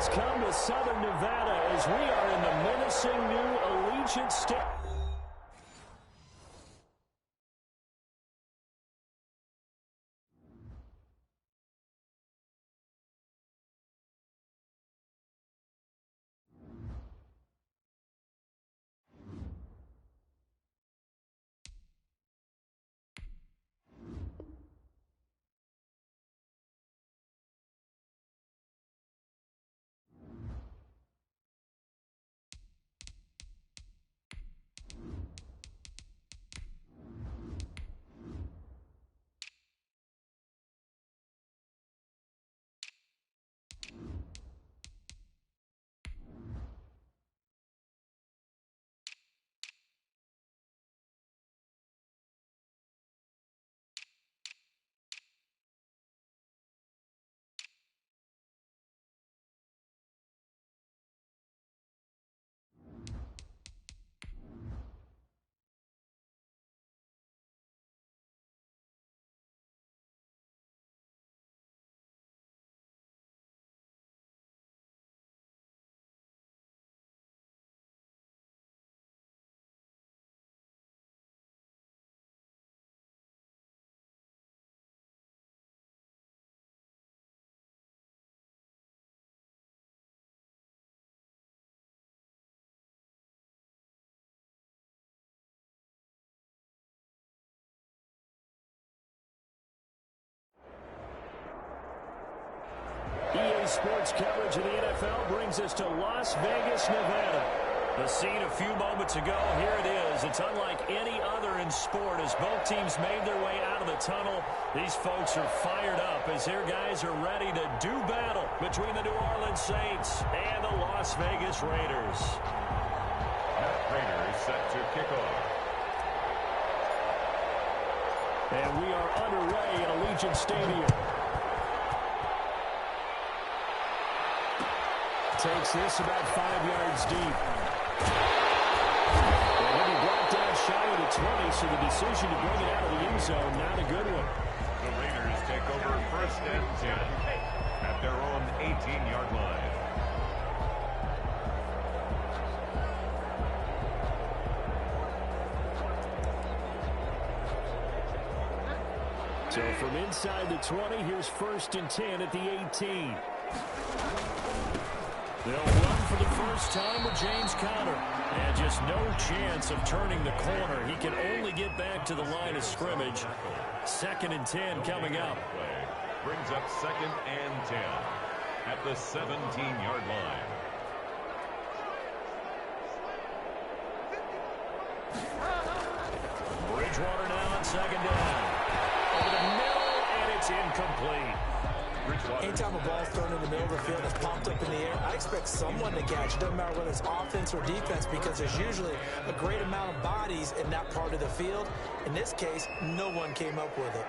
has come to Southern Nevada as we are in the menacing new Allegiant Stadium. EA Sports coverage of the NFL brings us to Las Vegas, Nevada. The scene a few moments ago, here it is. It's unlike any other in sport as both teams made their way out of the tunnel. These folks are fired up as their guys are ready to do battle between the New Orleans Saints and the Las Vegas Raiders. Raiders set to kick off. And we are underway at Allegiant Stadium. Takes this about 5 yards deep. And he'll be brought down shy of the 20, so the decision to bring it out of the end zone, not a good one. The Raiders take over 1st and 10 at their own 18-yard line. So from inside the 20, here's 1st and 10 at the 18. They'll run for the first time with James Conner. And just no chance of turning the corner. He can only get back to the line of scrimmage. 2nd and 10 coming up. Brings up 2nd and 10 at the 17-yard line. Bridgewater now on 2nd down. Over the middle, and it's incomplete. Anytime a ball's thrown in the middle of the field that's popped up in the air, I expect someone to catch. It doesn't matter whether it's offense or defense because there's usually a great amount of bodies in that part of the field. In this case, no one came up with it.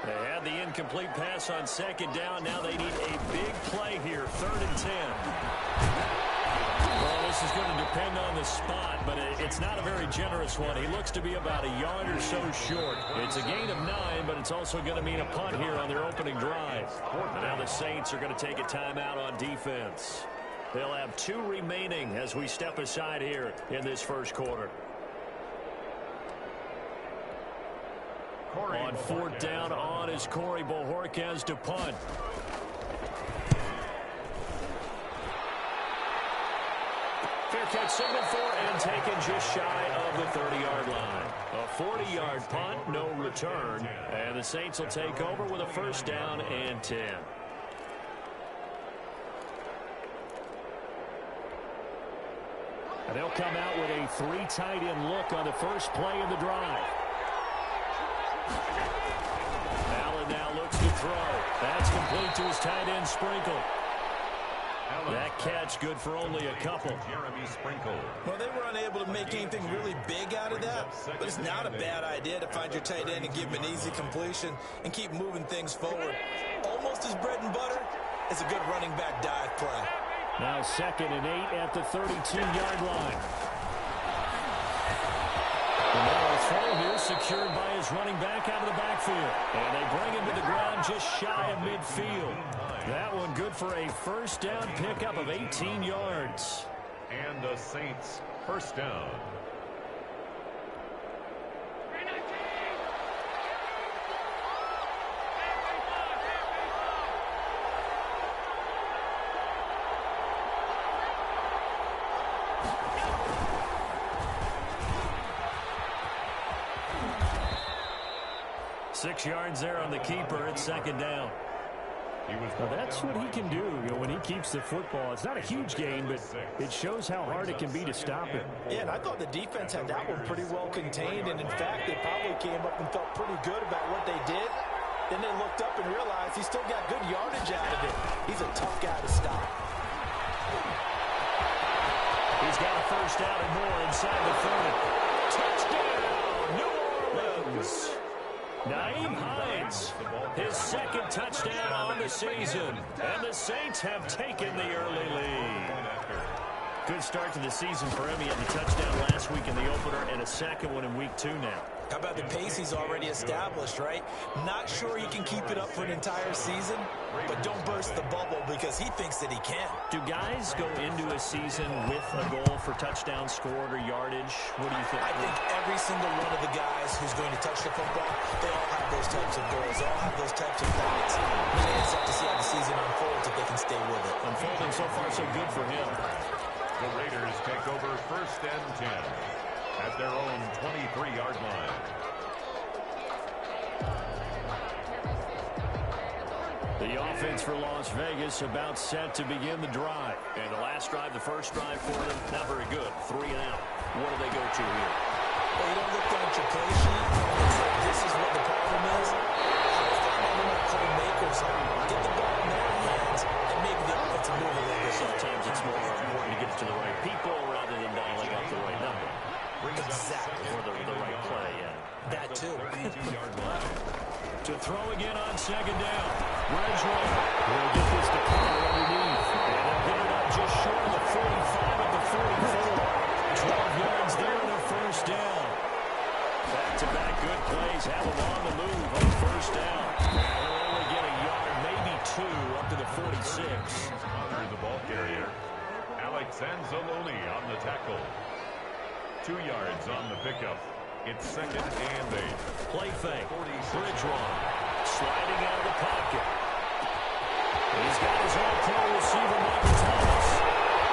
They had the incomplete pass on 2nd down. Now they need a big play here, 3rd and 10. Well, this is going to depend on the spot, but it's not a very generous one. He looks to be about a yard or so short. It's a gain of 9, but it's also going to mean a punt here on their opening drive. And now the Saints are going to take a timeout on defense. They'll have 2 remaining as we step aside here in this first quarter. On 4th down on is Corey Bojorquez to punt. Fair catch signal for and taken just shy of the 30-yard line. A 40-yard punt, no return. And the Saints will take over with a 1st down and 10. And they'll come out with a 3 tight end look on the first play of the drive. Allen now looks to throw. That's complete to his tight end Sprinkle. That catch good for only a couple. Well, they were unable to make anything really big out of that, but it's not a bad idea to find your tight end and give him an easy completion and keep moving things forward. Almost as bread and butter as a good running back dive play. Now 2nd and 8 at the 32-yard line. The narrow throw here secured by his running back out of the backfield. And they bring him to the ground just shy of midfield. That one good for a first down pickup of 18 yards. And the Saints first down. Six yards there on the keeper. It's second down. Well, that's what he can do, when he keeps the football. It's not a huge gain, but it shows how hard it can be to stop it. Yeah, and I thought the defense had that one pretty well contained, and in fact, they probably came up and felt pretty good about what they did. Then they looked up and realized he still got good yardage out of it. He's a tough guy to stop. He's got a first down and more inside the 30. Touchdown, New Orleans! Naeem Hines, his second touchdown on the season. And the Saints have taken the early lead. Good start to the season for him. He had the touchdown last week in the opener and a second one in week 2 now. How about the pace he's already established, right? Not sure he can keep it up for an entire season, but don't burst the bubble because he thinks that he can. Do guys go into a season with a goal for touchdowns scored or yardage? What do you think? I think every single one of the guys who's going to touch the football, they all have those types of goals. They all have those types of thoughts. And it's up to see how the season unfolds if they can stay with it. Unfolding so far so good for him. The Raiders take over first and 10 at their own 23-yard line. The offense for Las Vegas about set to begin the drive. And the last drive, the first drive for them, not very good. 3 and out. What do they go to here? Well, you don't look down at your play sheet. This is what the problem is. One of my playmakers get the ball in their hands and maybe the offensive move a little bit. Sometimes it's more important to get it to the right people rather than dialing up the right number. Exactly. Or the right play, yeah. That too. To throw again on second down. Bridgewater will get this to cover underneath. And they'll get it up just short of the 45 at the 44. 12 yards there and a first down. Back-to-back good plays have them on the move on first down. They'll only get a yard, maybe 2, up to the 46. Under the ball carrier, Alex Anzalone on the tackle. 2 yards on the pickup. It's second and 8. Play fake. Bridgewater sliding out of the pocket. He's got his own pro receiver, Michael Thomas.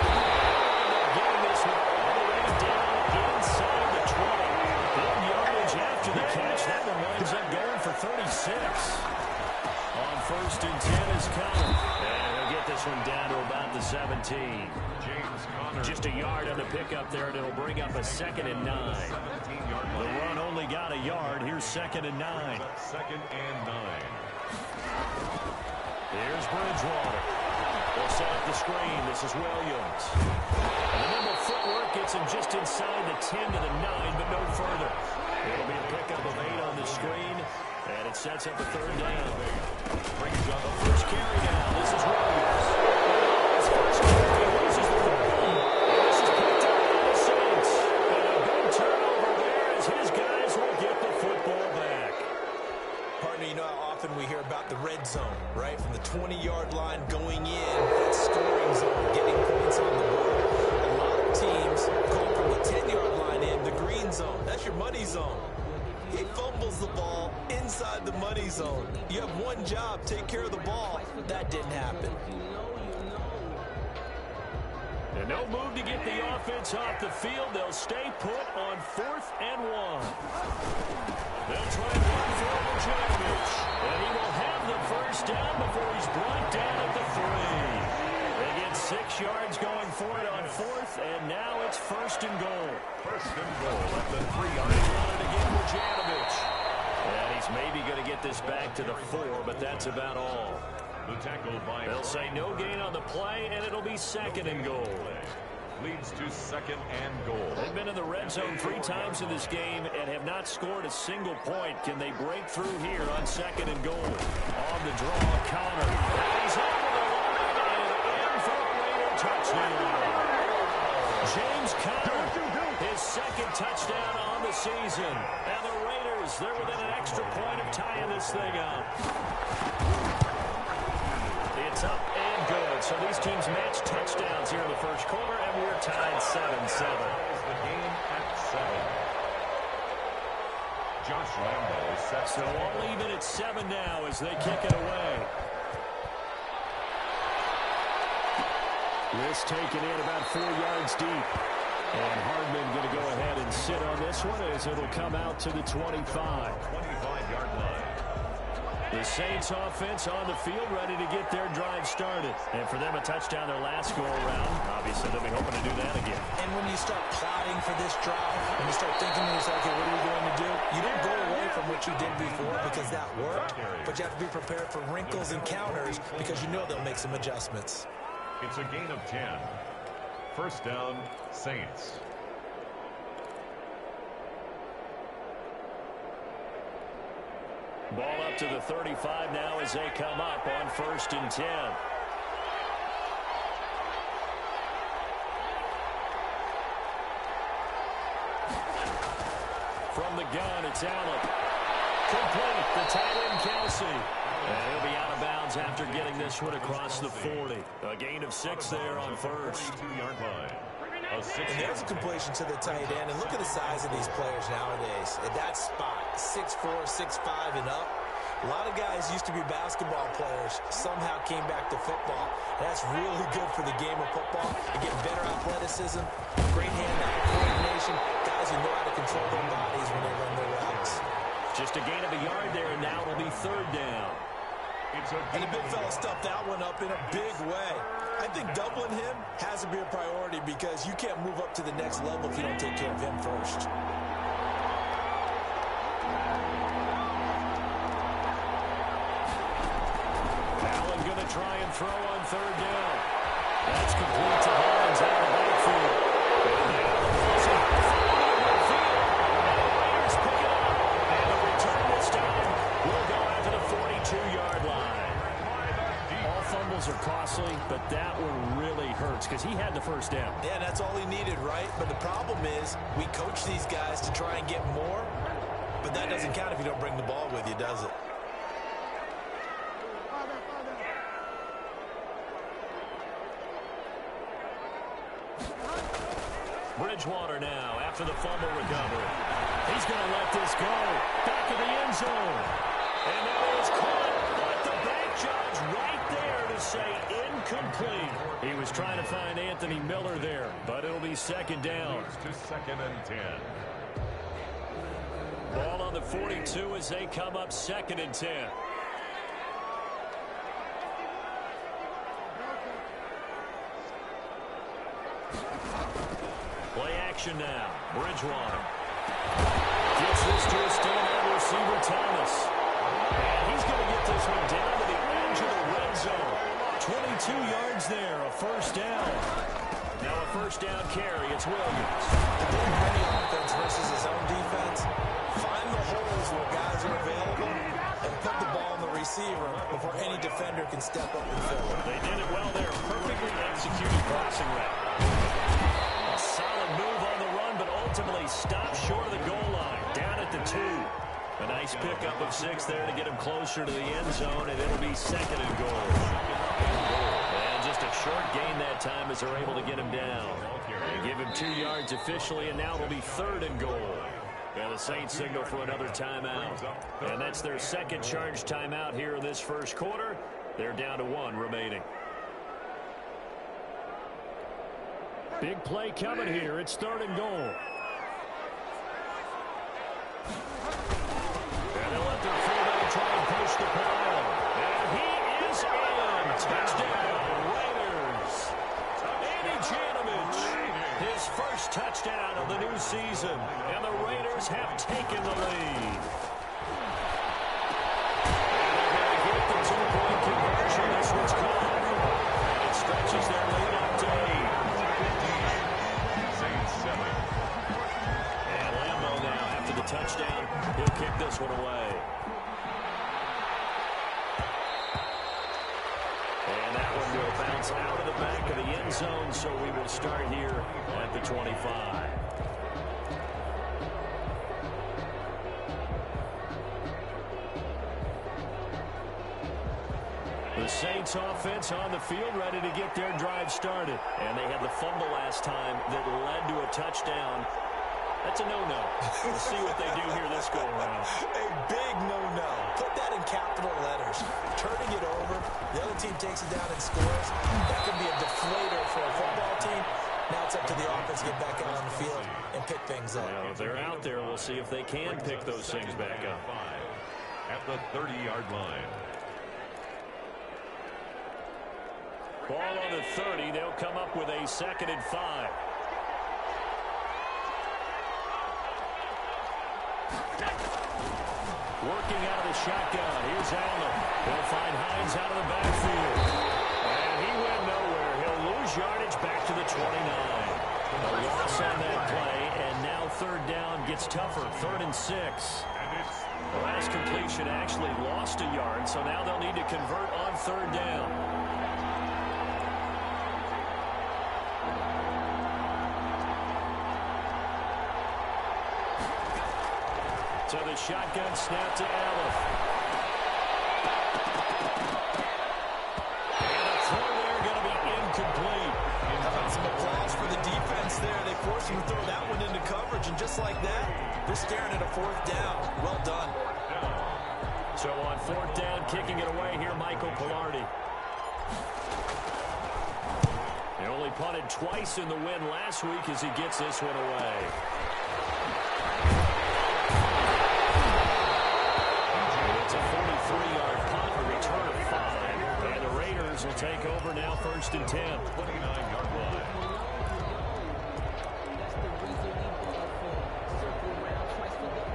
They're getting this one all the way down inside the 20. Good yardage after the catch. That one winds up going for 36. On first and 10 is Conner. And he'll get this one down to about the 17. James Conner. Just a yard on the pickup there, and it'll bring up a second and 9. The run only got a yard. Here's second and 9. Second and 9. Here's Bridgewater. They'll set up the screen. This is Williams. And the nimble footwork gets him just inside the 10 to the 9, but no further. It'll be a pickup of 8 on the screen, and it sets up a third down. Brings up the first carry now. This is Williams. His first carry loses the football. This is picked up by the Saints. And a big turnover there as his guys will get the football back. Partner, you know how often we hear about the red zone, right? From the 20-yard line going in, that scoring zone, getting points on the board. A lot of teams call from the 10-yard line in, the green zone. That's your money zone. He fumbles the ball inside the money zone. You have one job, take care of the ball. That didn't happen. And no move to get the offense off the field. They'll stay put on 4th and 1. They'll try and run for Vujanovic. And he will have the first down before he's brought down at the 3. They get 6 yards going for it on 4th, and now it's first and goal. First and goal at the 3-yard He's line. running again, Vujanovic. And he's maybe going to get this back to the 4, but that's about all. The tackle by They'll say no gain on the play, and it'll be second and goal. leads to second and goal. They've been in the red zone 3 times in this game and have not scored a single point. Can they break through here on second and goal? On the draw, Conner. He's over the line and in for a Raider touchdown. James Conner, his second touchdown on the season. And the Raiders as they're within an extra point of tying this thing up. It's up and good. So these teams match touchdowns here in the first quarter, and we're tied 7-7. The game at 7. Josh Lambo is set. So all even at 7 now as they kick it away. This taken in about 4 yards deep. And Hardman going to go ahead and sit on this one as it'll come out to the 25. 25-yard line. The Saints offense on the field ready to get their drive started. And for them, a touchdown their last go-around. Obviously, they'll be hoping to do that again. And when you start plotting for this drive, when you start thinking to yourself, okay, what are you going to do? You don't go away from what you did before because that worked, but you have to be prepared for wrinkles and counters because you know they'll make some adjustments. It's a gain of 10. First down, Saints. Ball up to the 35 now as they come up on 1st and 10. From the gun, it's Allen. Complete. The tight end, Kelsey. And he'll be out of bounds after getting this one across the 40. A gain of 6 there on 1st. 2-yard line. And there's a completion to the tight end. And look at the size of these players nowadays. At that spot, 6'4", 6'5", and up. A lot of guys used to be basketball players, somehow came back to football. And that's really good for the game of football. They get better athleticism, great hand-eye coordination, guys who know how to control their bodies when they run their routes. Just a gain of a yard there, and now it'll be 3rd down. And the big fella stuffed that one up in a big way. I think doubling him has to be a priority because you can't move up to the next level if you don't take care of him first. Allen going to try and throw on 3rd down. That's complete to Hines out of the backfield. And now the ball's out the field. And the Raiders pick it up. And the return this time will go out to the 42-yard line. All fumbles are costly, but that one really hurts because he had the 1st down. Yeah, that's all he needed, right? But the problem is we coach these guys to try and get more, but that doesn't count if you don't bring the ball with you, does it? Bridgewater now after the fumble recovery. He's going to let this go. Back of the end zone. And now it's caught. But the bank judge right there to say incomplete. He was trying to find Anthony Miller there, but it'll be 2nd down. To 2nd and 10. Ball on the 42 as they come up 2nd and 10. Play action now. Bridgewater gets this to a standout receiver, Thomas. And he's going to get this one down to the edge of the red zone. 22 yards there, a 1st down. Now a 1st down carry. It's Williams. The big money offense versus his own defense. Find the holes where guys are available and put the ball on the receiver before any defender can step up and fill it. They did it well there. Perfectly executed crossing route. A solid move on the run, but ultimately stopped short of the goal line. Down at the 2. A nice pickup of 6 there to get him closer to the end zone, and it'll be 2nd and goal. And just a short gain that time as they're able to get him down. They give him 2 yards officially, and now it'll be 3rd and goal. And the Saints signal for another timeout. And that's their 2nd charge timeout here in this first quarter. They're down to 1 remaining. Big play coming here. It's 3rd and goal. And they'll let their fullback try and push the pile. And he is in. Touchdown, Raiders. Andy Janovich, his 1st touchdown of the new season. And the Raiders have taken the lead. And they're going to get the 2-point conversion. This one's called. And it stretches their lead up to 8. Saints 7. And Lambo now, after the touchdown, he'll kick this one away. And that one will bounce out of the back of the end zone, so we will start here at the 25. The Saints offense on the field, ready to get their drive started. And they had the fumble last time that led to a touchdown. That's a no-no. We'll see what they do here this go-around. A big no-no. Put that in capital letters. Turning it over, the other team takes it down and scores. That could be a deflator for a football team. Now it's up to the offense to get back out on the field and pick things up. Well, if they're out there, we'll see if they can pick those things back up. At the 30-yard line. Ball on the 30. They'll come up with a 2nd and 5. Working out of the shotgun. Here's Allen. He'll find Hines out of the backfield. And he went nowhere. He'll lose yardage back to the 29. A loss on that play, and now 3rd down gets tougher. 3rd and 6. The last completion actually lost a yard, so now they'll need to convert on 3rd down. So the shotgun snap to Allen. And a throw there going to be incomplete. How about some applause for the defense there? They forced him to throw that one into coverage, and just like that, they're staring at a 4th down. Well done. So on 4th down, kicking it away here, Michael Pilardi. He only punted twice in the win last week as he gets this one away. It's a 43-yard punt, a return of 5. And the Raiders will take over now, 1st and 10. 29-yard line.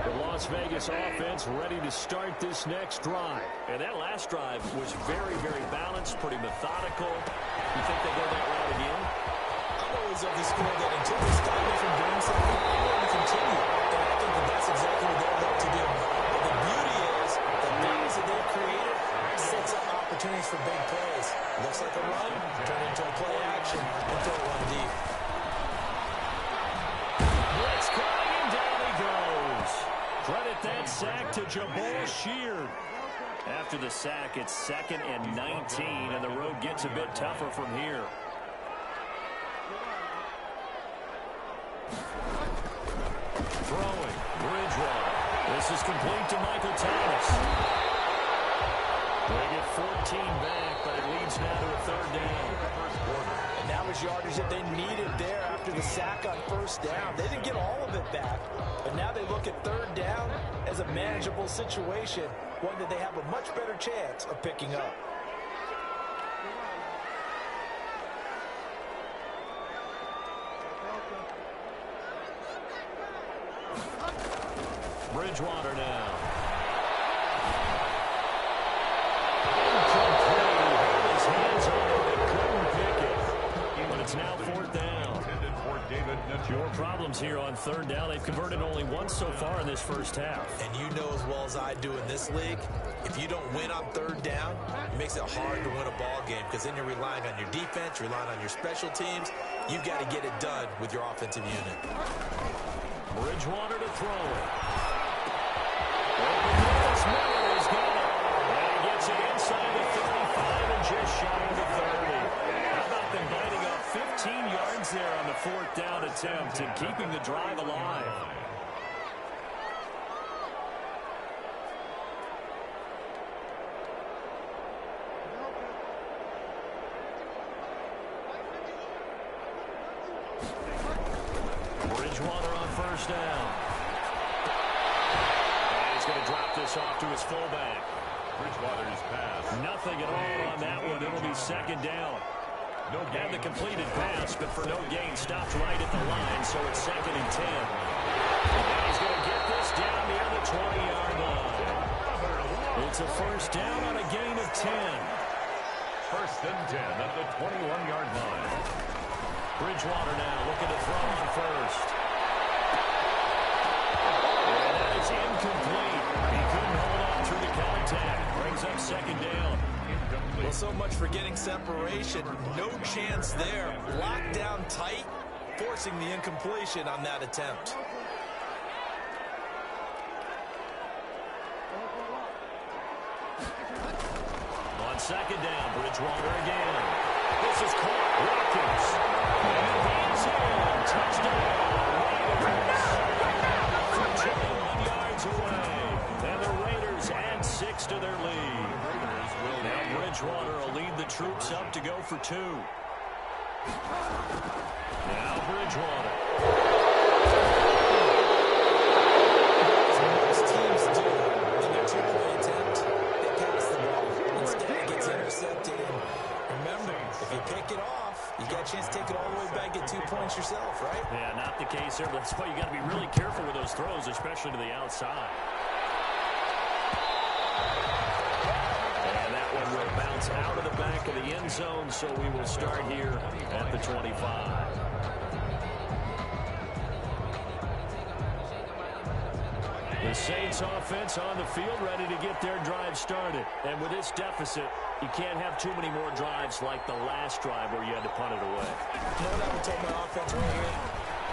The Las Vegas offense ready to start this next drive. And that last drive was very, very balanced, pretty methodical. You think they go that route again? I'm always of the school that until they stop me from doing something, I'm going to continue. And I think that that's exactly what they're about to do. But the beauty is, the things that they've created sets up opportunities for big plays. Looks like a run, turn into a play action, and throw one deep. Blitz coming, and down he goes. Credit that sack to Jabal Sheard. After the sack, it's 2nd and 19, and the road gets a bit tougher from here. Throwing, Bridgewater. This is complete to Michael Thomas. They get 14 back, but it leads now to a 3rd down. And that was yardage that they needed there after the sack on 1st down. They didn't get all of it back, but now they look at 3rd down as a manageable situation, one that they have a much better chance of picking up. Bridgewater now. His hands on it, but couldn't pick it. But it's now 4th down. More problems here on 3rd down. They've converted only once so far in this first half. And you know as well as I do in this league, if you don't win on 3rd down, it makes it hard to win a ball game because then you're relying on your defense, you're relying on your special teams. You've got to get it done with your offensive unit. Bridgewater to throw it. Miller's got it. And he gets it inside the 35 and just shy of the 30. How about them biting up 15 yards there on the 4th down attempt and keeping the drive alive? Bridgewater on 1st down. And he's going to drop this off to his fullback. Bridgewater's pass. Nothing at all on that one. It'll be 2nd down. And the completed pass, but for no gain, stopped right at the line, so it's 2nd and 10. And he's going to get this down near the 20-yard line. It's a 1st down on a gain of 10. 1st and 10 at the 21-yard line. Bridgewater now looking to throw on 1st. And that is incomplete. He couldn't hold on through the contact. Brings up 2nd down. Well, so much for getting separation. No chance there. Locked down tight, forcing the incompletion on that attempt. second down. Bridgewater again. This is caught. Watkins. And he's in. Touchdown. Raiders. From 21 yards away. And the Raiders add 6 to their lead. Now Bridgewater will lead the troops up to go for 2. Now Bridgewater. Most teams do. In their two-point attempt, they pass the ball. Instead, it gets intercepted. And remember, if you pick it off, you got a chance to take it all the way back, get 2 points yourself, right? Yeah, not the case here, but that's why you got to be really careful with those throws, especially to the outside. And that one will bounce out of the back of the end zone, so we will start here at the 25. The Saints offense on the field ready to get their drive started. And with this deficit, you can't have too many more drives like the last drive where you had to punt it away. You know what I would tell my offense right here?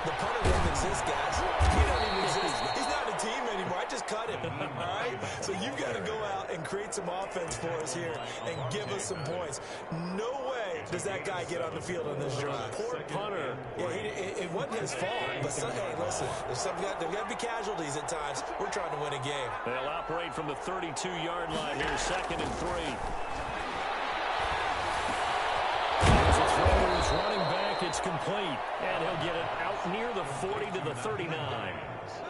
The punter doesn't exist, guys. He doesn't even exist. He's not a team anymore. I just cut him, all right? So you've got to go out and create some offense for us here and give us some points. No way does that guy get on the field on this drive. Poor punter. Yeah, it wasn't his fault. But, hey, listen, there's got to be casualties at times. We're trying to win a game. They'll operate from the 32-yard line here, 2nd and 3. As it's Raiders running back, it's complete. And he'll get it out near the 40 to the 39.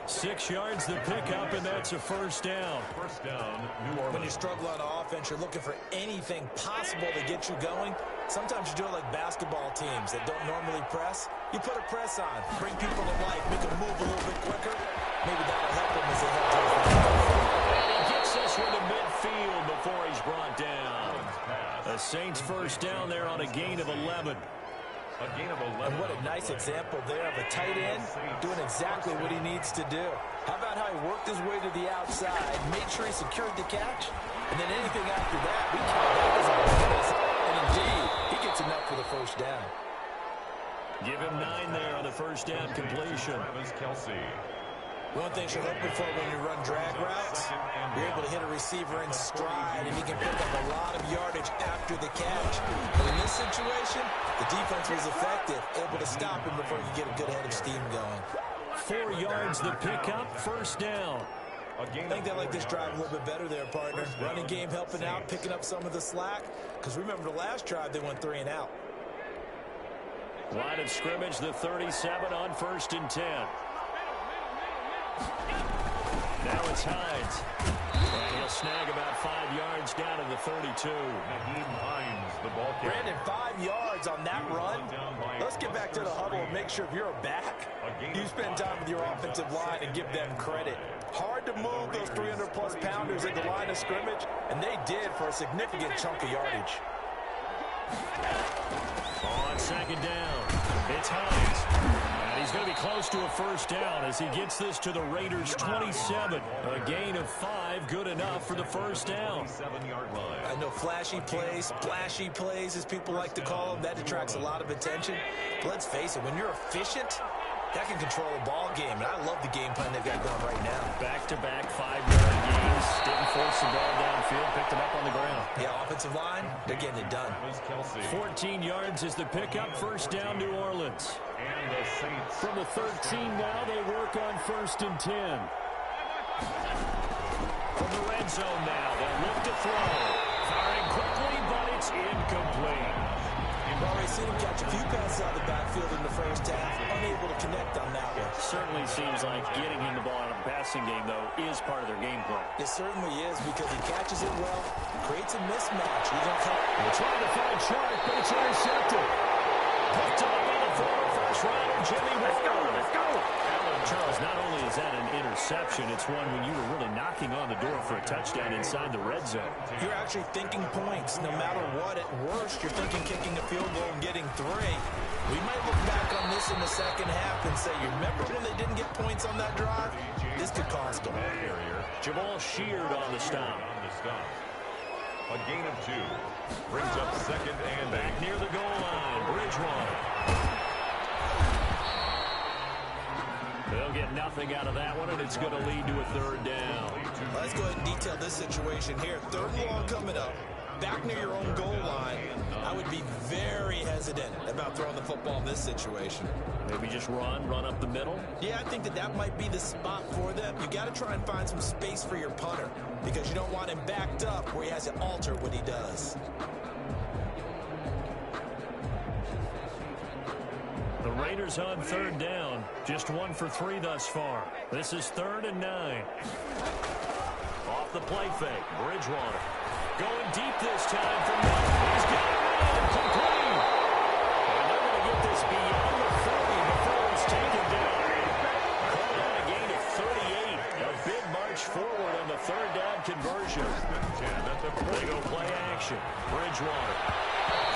6 yards the pickup, and that's a first down. First down, New Orleans. When you struggle on offense, you're looking for anything possible to get you going. Sometimes you do it like basketball teams that don't normally press. You put a press on, bring people to life, make them move a little bit quicker. Maybe that'll help them as they head towards the field. And he gets this one to midfield before he's brought down. The Saints first down there on a gain of 11. A gain of 11. And what a nice example there of a tight end doing exactly what he needs to do. How about how he worked his way to the outside, made sure he secured the catch, and then anything after that, we count that as a bonus. And indeed, he gets enough for the first down. Give him 9 there on the first down completion. Travis Kelce. One thing you're looking for when you run drag routes, you're able to hit a receiver in stride, and he can pick up a lot of yardage after the catch. But in this situation, the defense was effective, able to stop him before he could get a good head of steam going. 4 yards the pickup, first down. I think they like this drive a little bit better there, partner. Running game helping out, picking up some of the slack. Because remember, the last drive, they went 3 and out. Line of scrimmage, the 37 on 1st and 10. Now it's Hines. And he'll snag about 5 yards down to the 32. Naheem Hines, the ball carrier. Brandon, 5 yards on that run. Let's get back to the huddle and make sure if you're a back, you spend time with your offensive line and give them credit. Hard to move those 300-plus pounders at the line of scrimmage, and they did for a significant chunk of yardage. On second down, it's Hines. And he's going to be close to a first down as he gets this to the Raiders' 27. A gain of 5, good enough for the first down. 7-yard line. I know flashy plays, splashy plays, as people like to call them, that attracts a lot of attention. But let's face it, when you're efficient, that can control a ball game, and I love the game plan they've got going right now. Back-to-back 5-yard gains. Didn't force the ball downfield, picked him up on the ground. Yeah, offensive line, they're getting it done. 14 yards is the pickup, first down New Orleans. And the Saints. From the 13 now, they work on 1st and 10. From the red zone now, they'll look to throw. Firing quickly, but it's incomplete. You've already seen him catch a few passes out of the backfield in the first half, unable to connect on that one. Certainly seems like getting him the ball out of the passing game, though, is part of their game plan. It certainly is, because he catches it well, creates a mismatch. They're trying to find Sharp, but it's intercepted. Picked up by the former first-rounder, Jimmy Ward. Let's go. Charles, not only is that an interception, it's one when you were really knocking on the door for a touchdown inside the red zone. You're actually thinking points. No matter what, at worst, you're thinking kicking a field goal and getting 3. We might look back on this in the second half and say, you remember when they didn't get points on that drive? This could cost them. Jamal Sheard on the stop. A gain of 2. Brings up 2nd and back near the goal line. Bridgewater. They'll get nothing out of that one, and it's going to lead to a 3rd down. Let's go ahead and detail this situation here. 3rd and long coming up. back near your own goal line, I would be very hesitant about throwing the football in this situation. Maybe just run up the middle? Yeah, I think that might be the spot for them. You got to try and find some space for your punter because you don't want him backed up where he has to alter what he does. The Raiders on third down. Just 1 for 3 thus far. This is 3rd and 9. Off the play fake. Bridgewater. Going deep this time from Madden. He's got it. Complete. And they're going to get this beyond the 40 before it's taken down. Called out a gain of 38. A big march forward on the 3rd down conversion. They go play action. Bridgewater.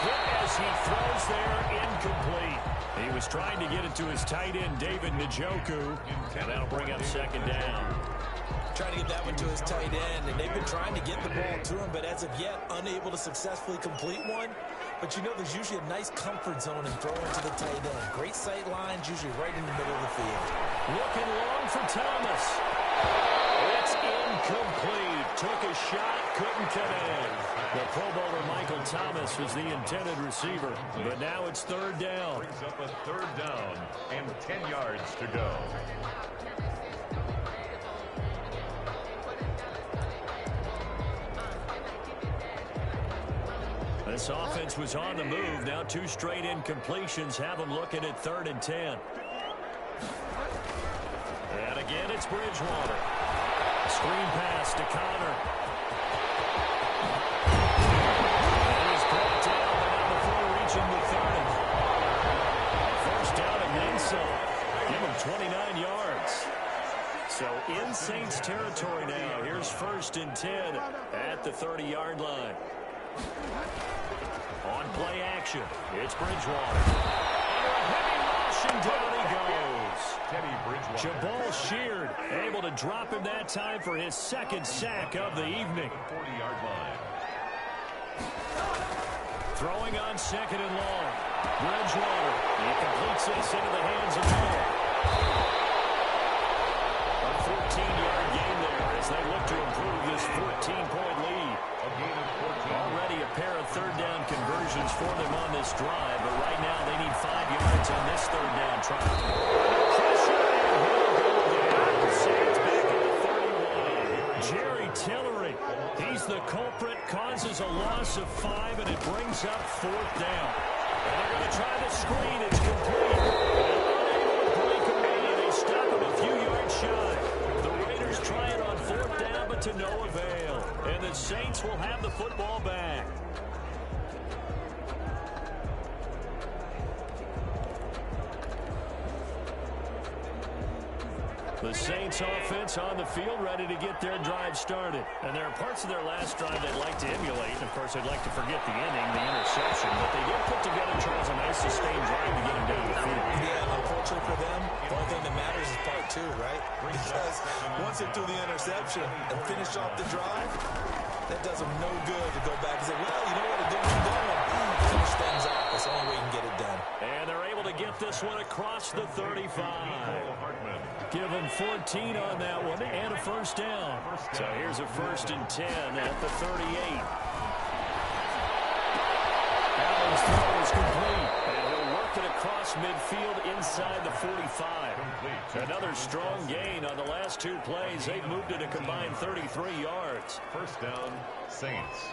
Hit as he throws there. Incomplete. He was trying to get it to his tight end, David Njoku. And that'll bring up 2nd down. Trying to get that one to his tight end, and they've been trying to get the ball to him, but as of yet, unable to successfully complete one. But you know, there's usually a nice comfort zone in throwing to the tight end. Great sight lines, usually right in the middle of the field. Looking long for Thomas. It's incomplete. Took a shot, couldn't connect. The Pro Bowler Michael Thomas was the intended receiver, but now it's 3rd down. Brings up a 3rd down and 10 yards to go. This offense was on the move. Now 2 straight incompletions have them looking at 3rd and 10. And again, it's Bridgewater. Screen pass to Connor. And he's brought down, but not before reaching the 30. 1st down and then some. Give him 29 yards. So in Saints territory now. Here's 1st and 10 at the 30-yard line. On play action, it's Bridgewater. Under a heavy rush, and down he goes. Teddy Bridgewater. Jabal Sheard able to drop him that time for his 2nd sack of the evening. 40-yard line. Throwing on 2nd and long. Bridgewater. He completes this into the hands of Miller. A 14-yard gain there as they look to improve this 14-point lead. A gain of 14. Already a pair of 3rd down conversions for them on this drive, but right now they need 5 yards on this 3rd down try. Pressure, and he'll go down. Saints back at the 31. Jerry Tillery, he's the culprit, causes a loss of 5, and it brings up 4th down. And they're going to try the screen. It's complete. Unable to break away. They stop him a few yards shy. The Raiders try it on 4th down, but to no avail. And the Saints will have the football back. The Saints offense on the field ready to get their drive started. And there are parts of their last drive they'd like to emulate. And, of course, they'd like to forget the inning, the interception. But they did put together Charles a nice sustained drive to get him down the field. Yeah, unfortunately for them, the only thing that matters is part 2, right? Because once they threw the interception and finished off the drive, that does them no good to go back and say, well, you know what, it didn't go. Finish things off. That's the only way you can get it done. And they're able to get this one across the 35. Give them 14 on that one and a 1st down. So here's a 1st and 10 at the 38. Allen's throw is complete. And he'll work it across midfield inside the 45. Another strong gain on the last 2 plays. They've moved it a combined 33 yards. 1st down, Saints.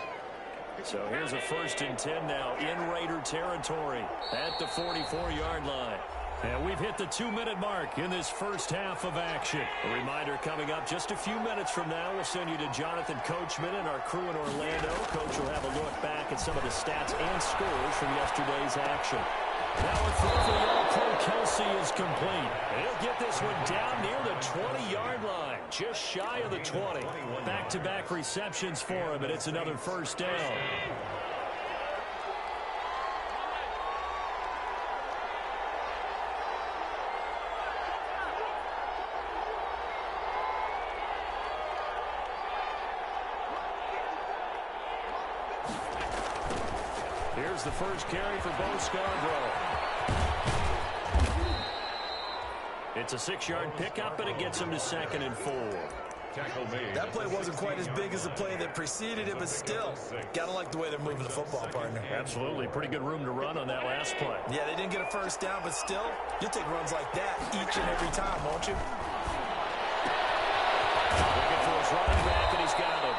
So here's a 1st and 10 now in Raider territory at the 44-yard line. And we've hit the 2-minute mark in this first half of action. A reminder coming up just a few minutes from now, we'll send you to Jonathan Coachman and our crew in Orlando. Coach will have a look back at some of the stats and scores from yesterday's action. Now a throw for the All-Pro Kelsey is complete. He'll get this one down near the 20-yard line, just shy of the 20. Back-to-back receptions for him, and it's another 1st down. Here's the first carry for Bo Scarborough. It's a 6-yard pickup, and it gets him to 2nd and 4. tackle made. That play wasn't quite as big as the play that preceded it, but still, gotta like the way they're moving the football, partner. Absolutely. Pretty good room to run on that last play. Yeah, they didn't get a first down, but still, you'll take runs like that each and every time, won't you? Looking for his running back, and he's got him.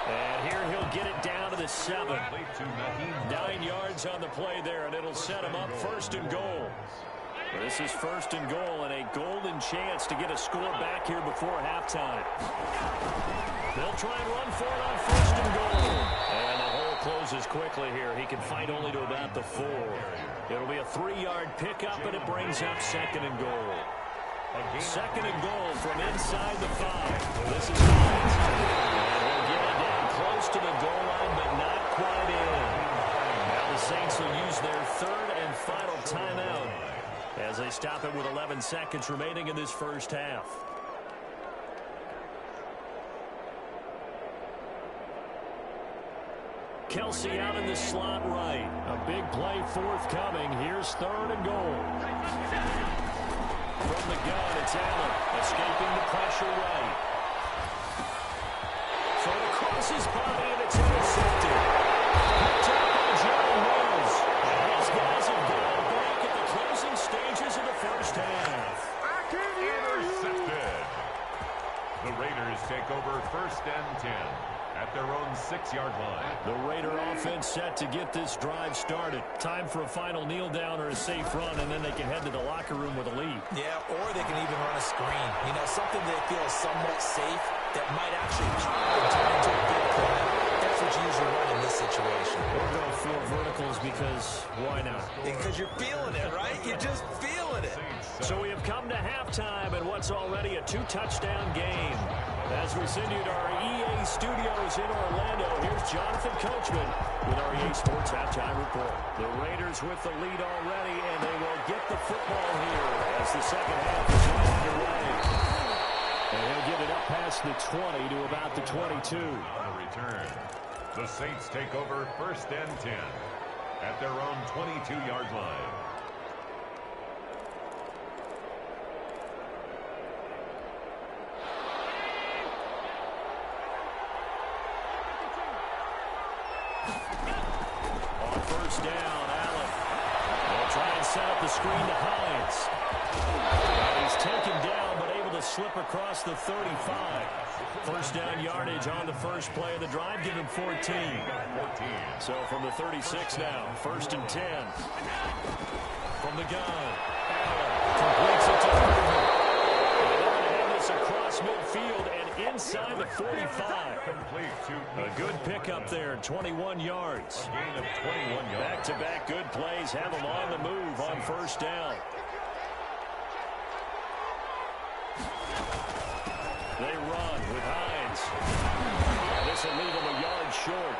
And here he'll get it down to the 7. 9 yards on the play there, and it'll set him up 1st and goal. This is 1st and goal, and a golden chance to get a score back here before halftime. They'll try and run for it on 1st and goal. And the hole closes quickly here. He can fight only to about the 4. It'll be a 3-yard pickup, and it brings up 2nd and goal. 2nd and goal from inside the 5. This is Hines. And he'll get it down close to the goal line, but not quite in. Now the Saints will use their 3rd and final timeout as they stop it with 11 seconds remaining in this first half. Kelsey out in the slot right. A big play forthcoming. Here's 3rd and goal. From the gun, it's Allen, escaping the pressure right. Thrown across his body, and it's intercepted. Picked up by John Mills. And these guys have got it back at the closing stages of the first half. Intercepted. The Raiders take over 1st and 10 at their own 6-yard line. The Raider offense set to get this drive started. Time for a final kneel down or a safe run, and then they can head to the locker room with a lead. Yeah, or they can even run a screen. You know, something they feel is somewhat safe that might actually pop and turn into a big play. That's what you usually run in this situation. Or go 4 verticals because why not? Because you're feeling it, right? You're just feeling it. So we have come to halftime in what's already a 2-touchdown game. As we send you to our EA studios in Orlando, here's Jonathan Coachman with our EA Sports Halftime Report. The Raiders with the lead already, and they will get the football here as the second half is well underway. And he'll get it up past the 20 to about the 22. On the return, the Saints take over 1st and 10 at their own 22-yard line. On 1st down, Allen will try and set up the screen to Hines. And he's taken down, but able to slip across the 35. 1st down yardage on the first play of the drive, give him 14. So from the 36 now, 1st and 10. From the gun, Allen completes it to Herbert. And they're going to have this across midfield and inside the 45. A good pickup there, 21 yards. Gain of 21 yards. Back-to-back good plays have them on the move on 1st down. They run with Hines. This will leave him a yard short.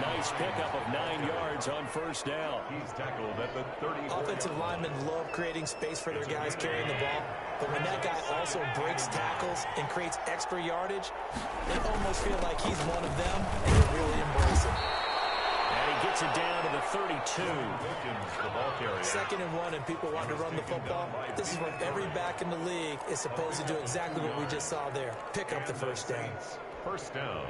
Nice pickup of 9 yards on 1st down. He's tackled at the 30. Offensive linemen love creating space for their guys carrying the ball. But when that guy also breaks tackles and creates extra yardage, they almost feel like he's one of them, and they really embrace him. And he gets it down to the 32. The ball carrier. 2nd and 1, and people want to run the football. This is what every back in the league is supposed to do, exactly what we just saw there. Pick up the 1st down. 1st down.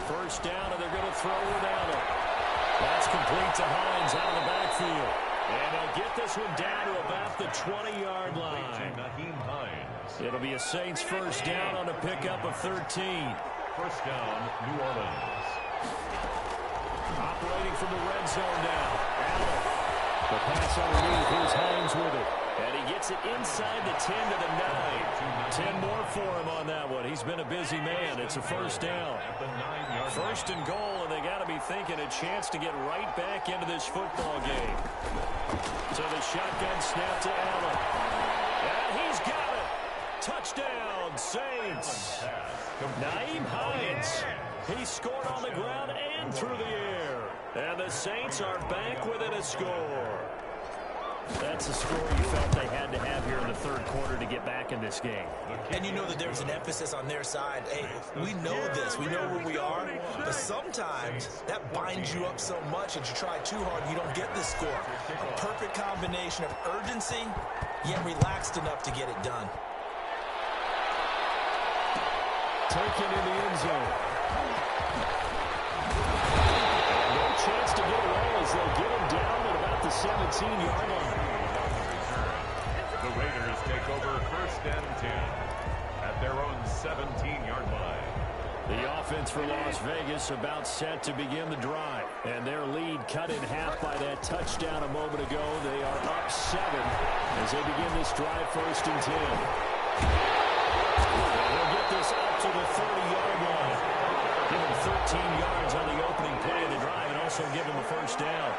First down, and they're going to throw without him. That's complete to Hines out of the backfield. And they'll get this one down to about the 20-yard line. It'll be a Saints 1st down on a pickup of 13. 1st down, New Orleans. Operating from the red zone now. Allen. The pass underneath. Here's Hines with it. And he gets it inside the 10 to the 9. 10 more for him on that one. He's been a busy man. It's a 1st down. 1st and goal, and they got to be thinking a chance to get right back into this football game. So the shotgun snap to Allen. And he's got it. Touchdown, Saints. Nyheim Hines. He scored on the ground and through the air. And the Saints are back within a score. That's the score you felt they had to have here in the third quarter to get back in this game. And you know that there's an emphasis on their side. Hey, we know this. We know where we are. But sometimes that binds you up so much that you try too hard, you don't get the score. A perfect combination of urgency, yet relaxed enough to get it done. Taken in the end zone. No chance to get away as they'll get him down at about the 17-yard line. The Raiders take over 1st and 10 at their own 17-yard line. The offense for Las Vegas about set to begin the drive. And their lead cut in half by that touchdown a moment ago. They are up 7 as they begin this drive 1st and 10. They'll get this up to the 30-yard line. Give him 13 yards on the opening play of the drive and also give him a first down.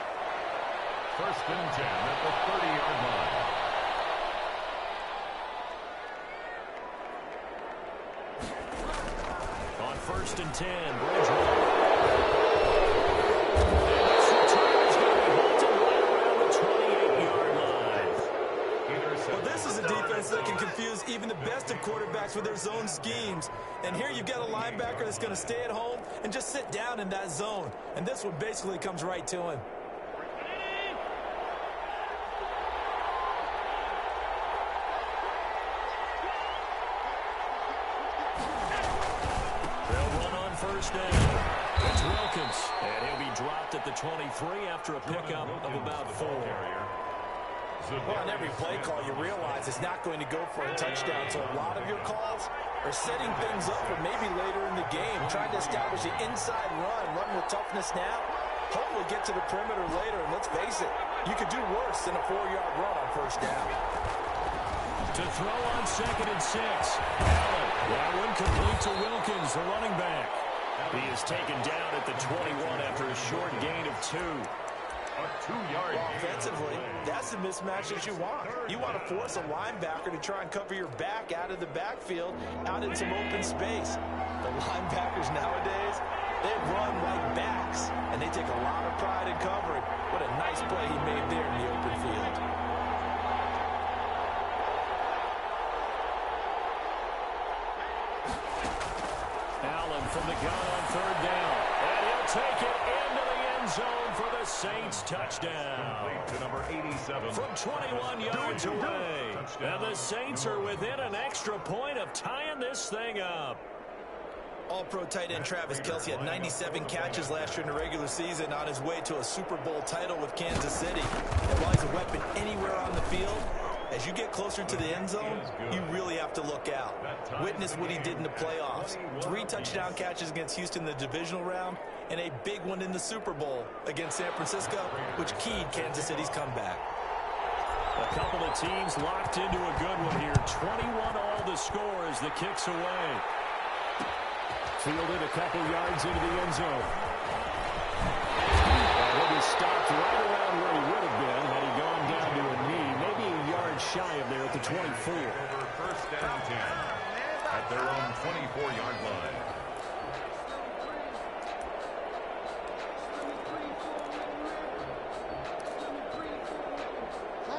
1st and 10 at the 30-yard line. On 1st and 10, Bridgewater. And this return is going to be halted right around the 28-yard line. Well, this is a defense that can confuse even the best of quarterbacks with their zone schemes. And here you've got a linebacker that's going to stay at home and just sit down in that zone. And this one basically comes right to him. They'll run on first down. It's Wilkins. And he'll be dropped at the 23 after a pickup of about 4. Well, on every play call, you realize it's not going to go for a touchdown. So a lot of your calls are setting things up for maybe later in the game, trying to establish the inside run with toughness now, hopefully get to the perimeter later. And let's face it, you could do worse than a 4-yard run on first down. To throw on 2nd and 6. Allen. That one complete to Wilkins, the running back. He is taken down at the 21 after a short gain of 2. A 2-yard well, offensively, that's the mismatch that you want. You want to force a linebacker to try and cover your back out of the backfield, out in some open space. The linebackers nowadays, they run like backs, and they take a lot of pride in covering. What a nice play he made there in the open field. Allen from the gun on 3rd down. And he'll take it into the end zone for the Saints touchdown. To number 87. From 21 yards away. And the Saints are within an extra point of tying this thing up. All-pro tight end Travis Kelce had 97 catches last year in the regular season on his way to a Super Bowl title with Kansas City. And while he's a weapon anywhere on the field, as you get closer to the end zone, you really have to look out. Witness what he did in the playoffs. 3 touchdown catches against Houston in the divisional round, and a big one in the Super Bowl against San Francisco, which keyed Kansas City's comeback. A couple of teams locked into a good one here. 21 all the score as the kick's away. Fielded a couple yards into the end zone. And he'll be stopped right around where he would have been had he gone down to a knee. Maybe a yard shy of there at the 24. Over 1st and 10 at their own 24-yard line.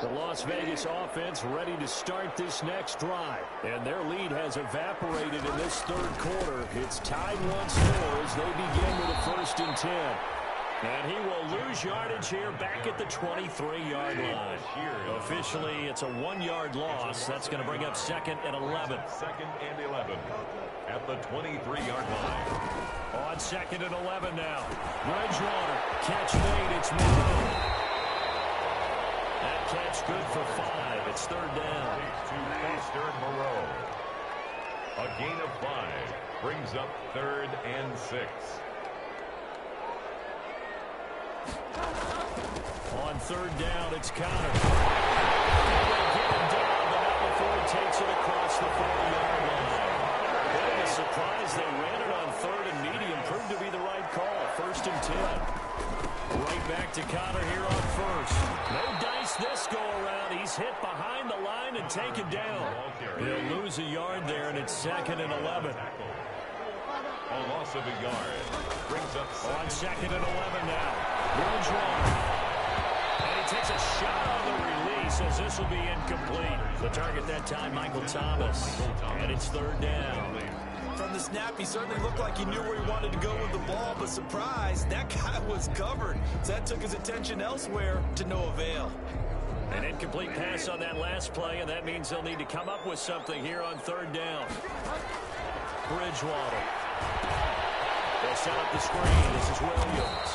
The Las Vegas offense ready to start this next drive. And their lead has evaporated in this third quarter. It's tied once more as they begin with a 1st and 10. And he will lose yardage here back at the 23-yard line. Officially, it's a 1-yard loss. That's going to bring up 2nd and 11. 2nd and 11 at the 23-yard line. On 2nd and 11 now. Bridgewater, catch made. It's Moreau. That catch good for 5. It's 3rd down. To Foster Moreau. A gain of 5 brings up 3rd and 6. On 3rd down, it's Connor. And they get him down, but not before he takes it across the 40-yard line. What a surprise. They ran it on 3rd and medium. Proved to be the right call. 1st and 10. Right back to Connor here on 1st. No dice this go-around. He's hit behind the line and taken down. He'll lose a yard there, and it's 2nd and 11. A loss of a yard brings up On 2nd and 11 now. Bridgewater. And he takes a shot on the release. He says this will be incomplete. The target that time, Michael Thomas. And it's third down. From the snap, he certainly looked like he knew where he wanted to go with the ball, but surprise, that guy was covered. So that took his attention elsewhere to no avail. An incomplete pass on that last play, and that means they'll need to come up with something here on third down. Bridgewater. They'll set up the screen. This is Williams.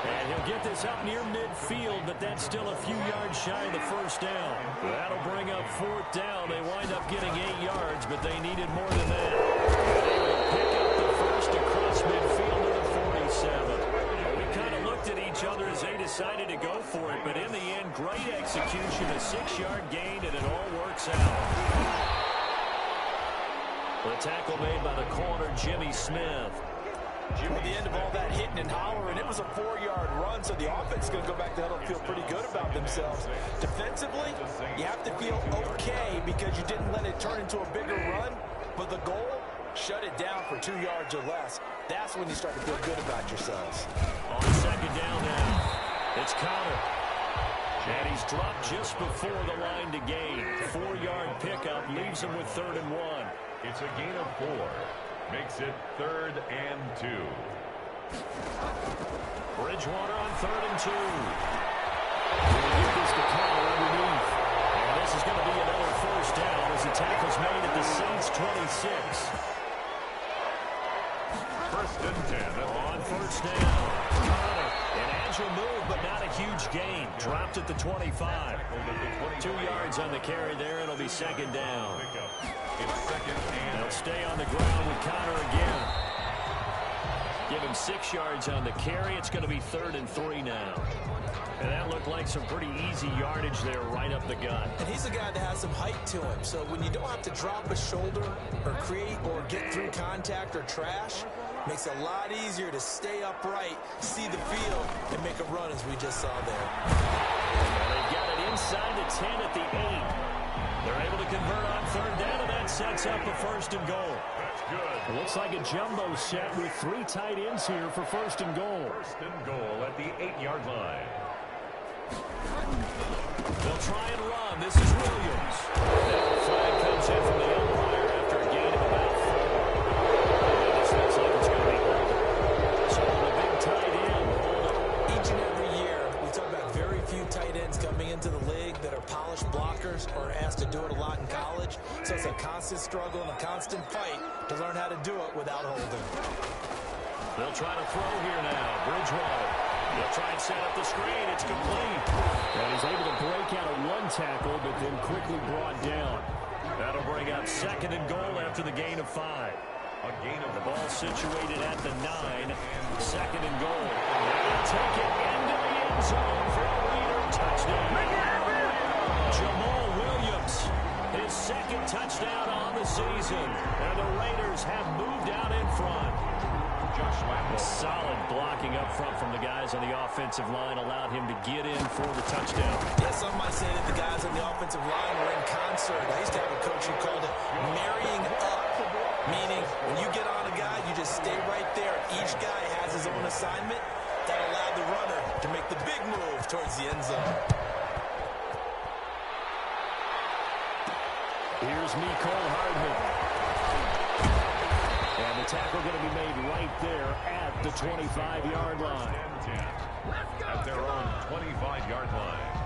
And he'll get this up near midfield, but that's still a few yards shy of the first down. That'll bring up fourth down. They wind up getting 8 yards, but they needed more than that. They will pick up the first across midfield to the 47. We kind of looked at each other as they decided to go for it, but in the end, great execution, a 6-yard gain, and it all works out. The tackle made by the corner, Jimmy Smith. At the end of all that hitting and hollering, it was a 4-yard run, so the offense is going to go back to huddle and feel pretty good about themselves. Defensively, you have to feel okay because you didn't let it turn into a bigger run, but the goal, shut it down for 2 yards or less. That's when you start to feel good about yourselves. On second down now, it's Connor. And he's dropped just before the line to gain. 4-yard pickup leaves him with 3rd and 1. It's a gain of 4. Makes it 3rd and 2. Bridgewater on 3rd and 2. He'll give this to Connor underneath. And this is going to be another first down as the tackle's made at the Saints 26. 1st and 10. On first down, Connor. An agile move, but not a huge gain. Dropped at the 25. 2 yards on the carry there. It'll be second down. It's 2nd and They'll stay on the ground with Connor again. Give him 6 yards on the carry. It's going to be 3rd and 3 now. And that looked like some pretty easy yardage there right up the gut. And he's a guy that has some height to him, so when you don't have to drop a shoulder or create or get through contact or trash, makes it a lot easier to stay upright, see the field, and make a run as we just saw there. And they've got it inside the 10 at the 8. They're able to convert on third down, and that sets up a 1st and goal. That's good. It looks like a jumbo set with 3 tight ends here for 1st and goal. 1st and goal at the 8-yard line. They'll try and run. This is Williams. That flag comes in from the umpire after a gain of about 4. And this looks like it's going to be over. So the big tight end. Each and every year, we talk about very few tight ends coming into the league that are polished blockers or asked to do it a lot in college. So it's a constant struggle and a constant fight to learn how to do it without holding. They'll try to throw here now. Bridgewater. They'll try and set up the screen. It's complete. And he's able to break out of 1 tackle, but then quickly brought down. That'll bring up 2nd and goal after the gain of 5. A gain of the ball situated at the 9. 2nd and goal. They'll take it into the end zone for a leader touchdown. Jamal Williams, his 2nd touchdown on the season. And the Raiders have moved out in front. Solid blocking up front from the guys on the offensive line allowed him to get in for the touchdown. Yeah, some might say that the guys on the offensive line were in concert. I used to have a coach who called it marrying up, meaning when you get on a guy, you just stay right there. Each guy has his own assignment. That allowed the runner to make the big move towards the end zone. Here's Mecole Hardman. And the tackle going to be made right there at the 25-yard line. At their own 25-yard line.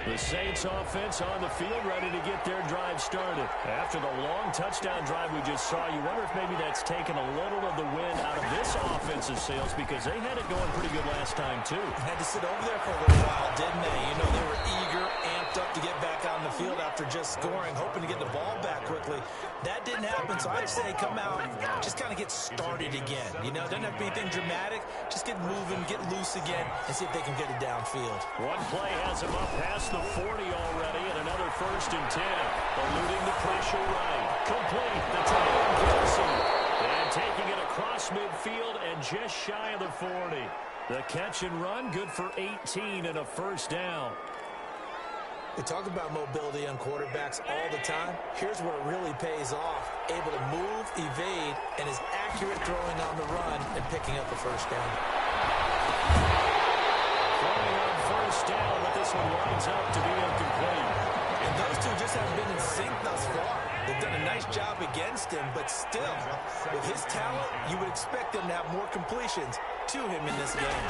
The Saints offense on the field ready to get their drive started. After the long touchdown drive we just saw, you wonder if maybe that's taken a little of the wind out of this offensive sails because they had it going pretty good last time too. Had to sit over there for a little while, didn't they? You know, they were eager, amped up to get back on the field after just scoring, hoping to get the ball back quickly. That didn't happen, so I'd say come out, just kind of get started again. You know, doesn't have to be anything dramatic. Just get moving, get loose again, and see if they can get it downfield. One play has him up past the 40 already, and another 1st and 10. Eluding the pressure right. Complete. The tight end Kelsey. And taking it across midfield and just shy of the 40. The catch and run, good for 18 and a 1st down. We talk about mobility on quarterbacks all the time. Here's where it really pays off. able to move, evade, and is accurate throwing on the run and picking up a first down. Throwing on first down, but this one winds up to be incomplete. And those two just haven't been in sync thus far. They've done a nice job against him, but still, with his talent, you would expect them to have more completions to him in this game.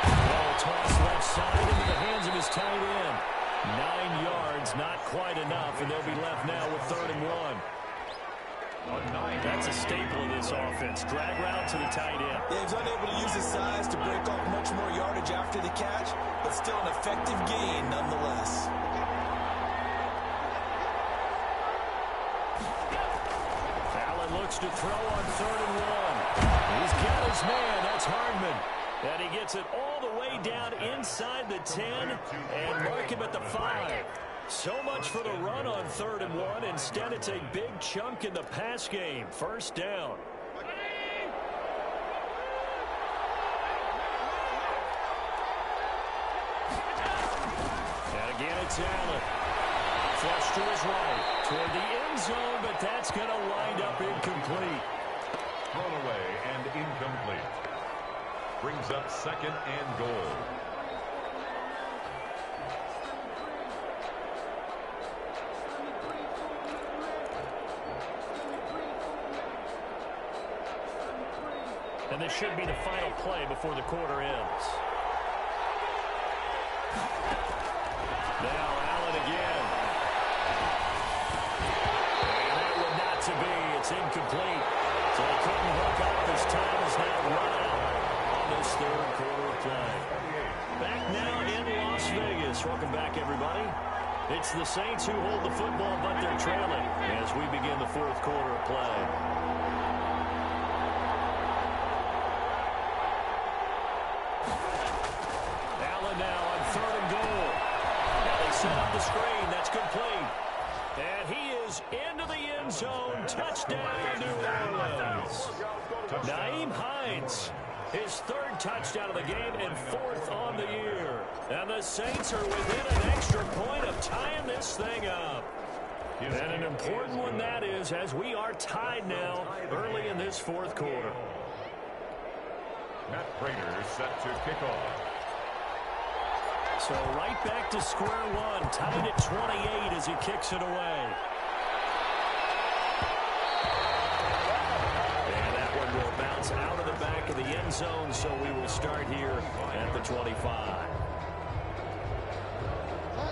Ball tossed left side into the hands of his tight end. 9 yards, not quite enough, and they'll be left now with 3rd and 1. That's a staple of this offense. Drag route to the tight end. Yeah, he's unable to use his size to break off much more yardage after the catch, but still an effective gain nonetheless. Allen looks to throw on 3rd and 1. He's got his man. That's Hardman. And he gets it all the way down inside the 10 and mark him at the 5. So much for the run on 3rd and 1. Instead, it's a big chunk in the pass game. First down. And again, it's Allen. Flush to his right. Toward the end zone, but that's going to wind up incomplete. Thrown away and incomplete. Brings up 2nd and goal. And this should be the final play before the quarter ends. Now Allen again. And that one not to be. It's incomplete. So he couldn't hook up. His time is now run out on this 3rd quarter of play. Back now in Las Vegas. Welcome back, everybody. It's the Saints who hold the football, but they're trailing as we begin the 4th quarter of play. Up the screen, that's complete. And he is into the end zone. Touchdown, New Orleans. Nyheim Hines, his 3rd touchdown of the game and 4th on the year. And the Saints are within an extra point of tying this thing up. And an important one that is, as we are tied now early in this 4th quarter. Matt Prater set to kick off. So right back to square one, tied at 28 as he kicks it away. And that one will bounce out of the back of the end zone, so we will start here at the 25.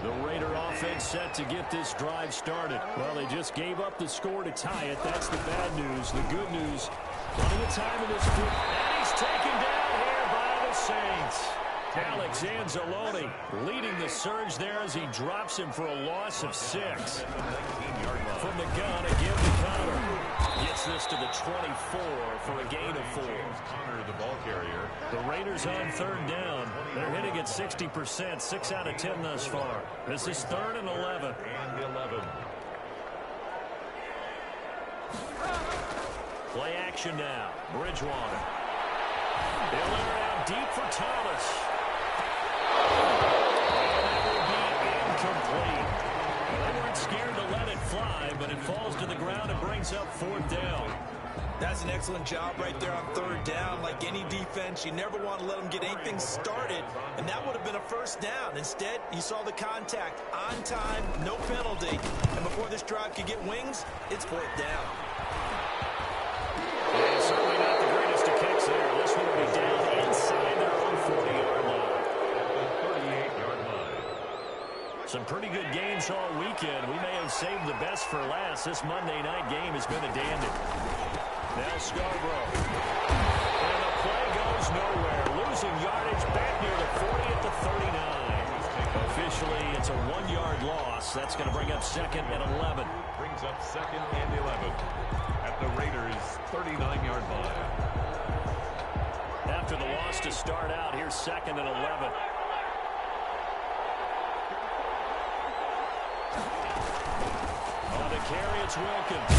The Raider offense set to get this drive started. Well, they just gave up the score to tie it. That's the bad news. The good news, plenty of time in this field. And he's taken down here by the Saints. Alex Anzalone leading the surge there as he drops him for a loss of 6. From the gun, again to Connor. Gets this to the 24 for a gain of 4. Connor, the ball carrier. The Raiders on 3rd down. They're hitting at 60%, 6 out of 10 thus far. This is 3rd and 11. And 11. Play action now. Bridgewater. They'll air it out deep for Thomas. Incomplete. They weren't scared to let it fly, but it falls to the ground and brings up 4th down. That's an excellent job right there on 3rd down. Like any defense, you never want to let them get anything started, and that would have been a first down. Instead, you saw the contact on time, no penalty, and before this drive could get wings, it's 4th down. Yeah, certainly not the greatest of kicks there. This one will be down inside their own 40-yard line. Some pretty good games all weekend. We may have saved the best for last. This Monday night game has been a dandy. Now Scarborough. And the play goes nowhere. Losing yardage back near the 40 at the 39. Officially, it's a 1-yard loss. That's going to bring up 2nd and 11. Brings up 2nd and 11 at the Raiders' 39-yard line. After the loss to start out, here's 2nd and 11. On the carry, it's Wilkins.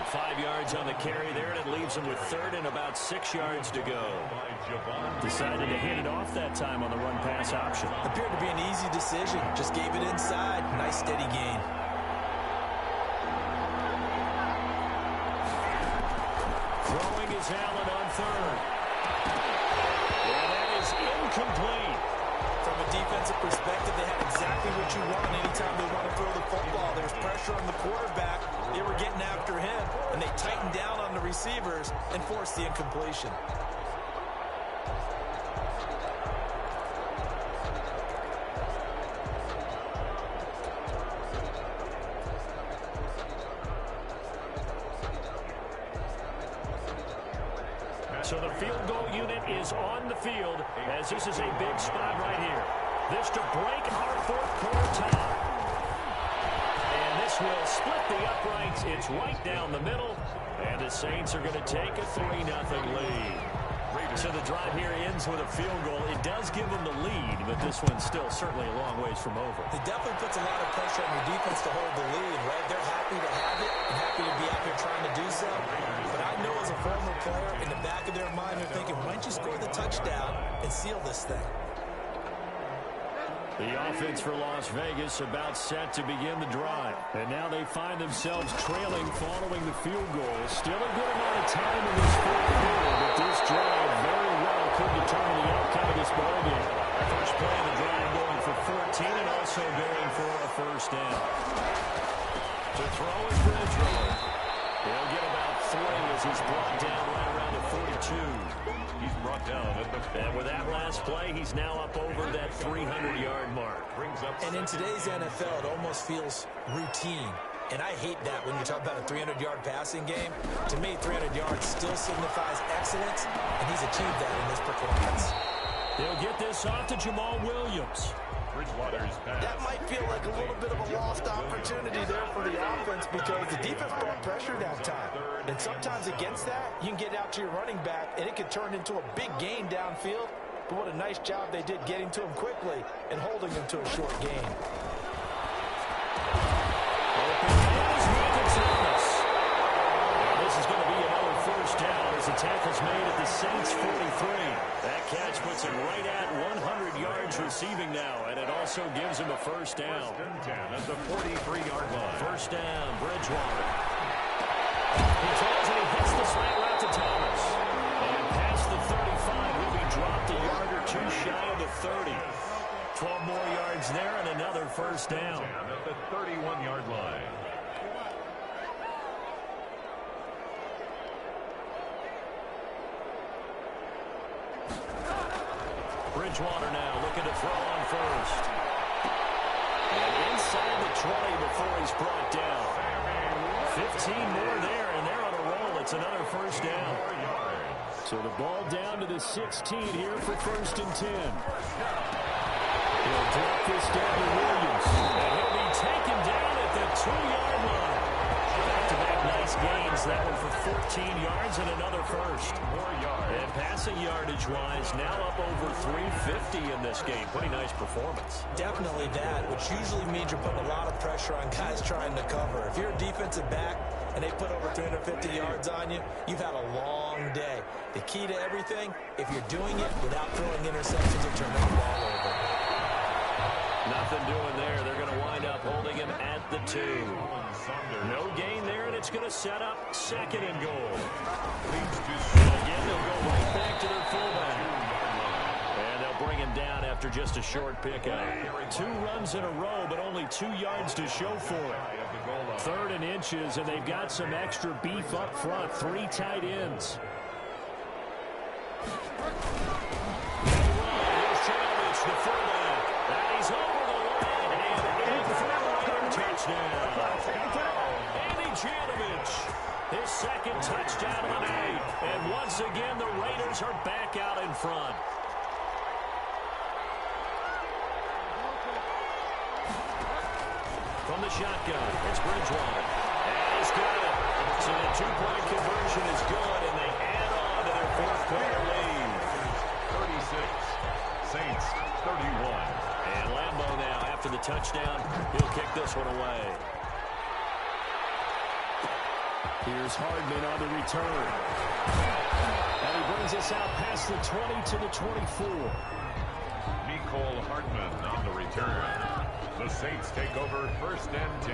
5 yards on the carry there, and it leaves him with third and about 6 yards to go. Decided to hand it off that time on the run-pass option. Appeared to be an easy decision. Just gave it inside. Nice steady gain. Throwing is Allen on third. And that is incomplete. From a defensive perspective, they had exactly what you want anytime they want to throw the football. There's pressure on the quarterback. They were getting after him, and they tightened down on the receivers and forced the incompletion. So the field goal unit is on the field as this is a big spot right here. This to break our fourth quarter tie. And this will split the uprights. It's right down the middle. And the Saints are going to take a 3-0 lead. So the drive here ends with a field goal. It does give them the lead, but this one's still certainly a long ways from over. It definitely puts a lot of pressure on your defense to hold the lead, right? They're happy to have it and happy to be out there trying to do so. But I know as a former player, in the back of their mind, they're thinking, why don't you score the touchdown and seal this thing? The offense for Las Vegas about set to begin the drive. And now they find themselves trailing following the field goal. Still a good amount of time in this fourth quarter, but this drive very well could determine the outcome of this ballgame. First play of the drive going for 14 and also going for a first down. To throw is Bridgewater. He'll get about 3 as he's brought down right around the 42. He's brought down at the 40. And with that last play, he's now up over that 300-yard mark. And in today's NFL, it almost feels routine. And I hate that when you talk about a 300-yard passing game. To me, 300 yards still signifies excellence, and he's achieved that in this performance. They'll get this off to Jamal Williams. Bridgewater's pass. That might feel like a little bit of a lost opportunity there for the offense because the defense brought pressure that time. And sometimes against that, you can get out to your running back, and it could turn into a big gain downfield. But what a nice job they did getting to him quickly and holding him to a short gain. This is going to be another first down as the tackle's made at the Saints 43. That catch puts him right at 100 yards receiving now, and it also gives him a first down. First and 10 at the 43-yard line. First down, Bridgewater. He throws and he hits the slant route to Thomas. And past the 35, will be dropped a yard or two shy of the 30. 12 more yards there and another first down. At the 31-yard line. Bridgewater now looking to throw on first. And inside the 20 before he's brought down. 15 more there, and they're on a roll. It's another first down. So the ball down to the 16 here for first and 10. He'll drop this down to Williams. And he'll be taken down at the 2-yard line. Back-to-back nice gains. That one for 14 yards and another first. And passing yardage-wise, now up over 350 in this game. Pretty nice performance. Definitely that, which usually means you're putting a lot of pressure on guys trying to cover. If you're a defensive back and they put over 350 yards on you, you've had a long day. The key to everything, if you're doing it without throwing interceptions or turning the ball over. Nothing doing there. They're going to wind up holding him at the 2. No gain there, and it's going to set up second and goal. And again, they'll go right back to their fullback. And they'll bring him down after just a short pickup. 2 runs in a row, but only 2 yards to show for it. Third and inches, and they've got some extra beef up front. 3 tight ends. Here's Chanovich, the fullback. And he's over the line and in for another touchdown. Andy Chanovich, his second touchdown of the night. And once again, the Raiders are back out in front. From the shotgun, it's Bridgewater. And he's got it. So the 2-point conversion is good, and they add on to their fourth quarter lead. 36, Saints 31. And Lambo now, after the touchdown, he'll kick this one away. Here's Hardman on the return. And he brings us out past the 20 to the 24. Nicole Hardman on the return. The Saints take over 1st and 10.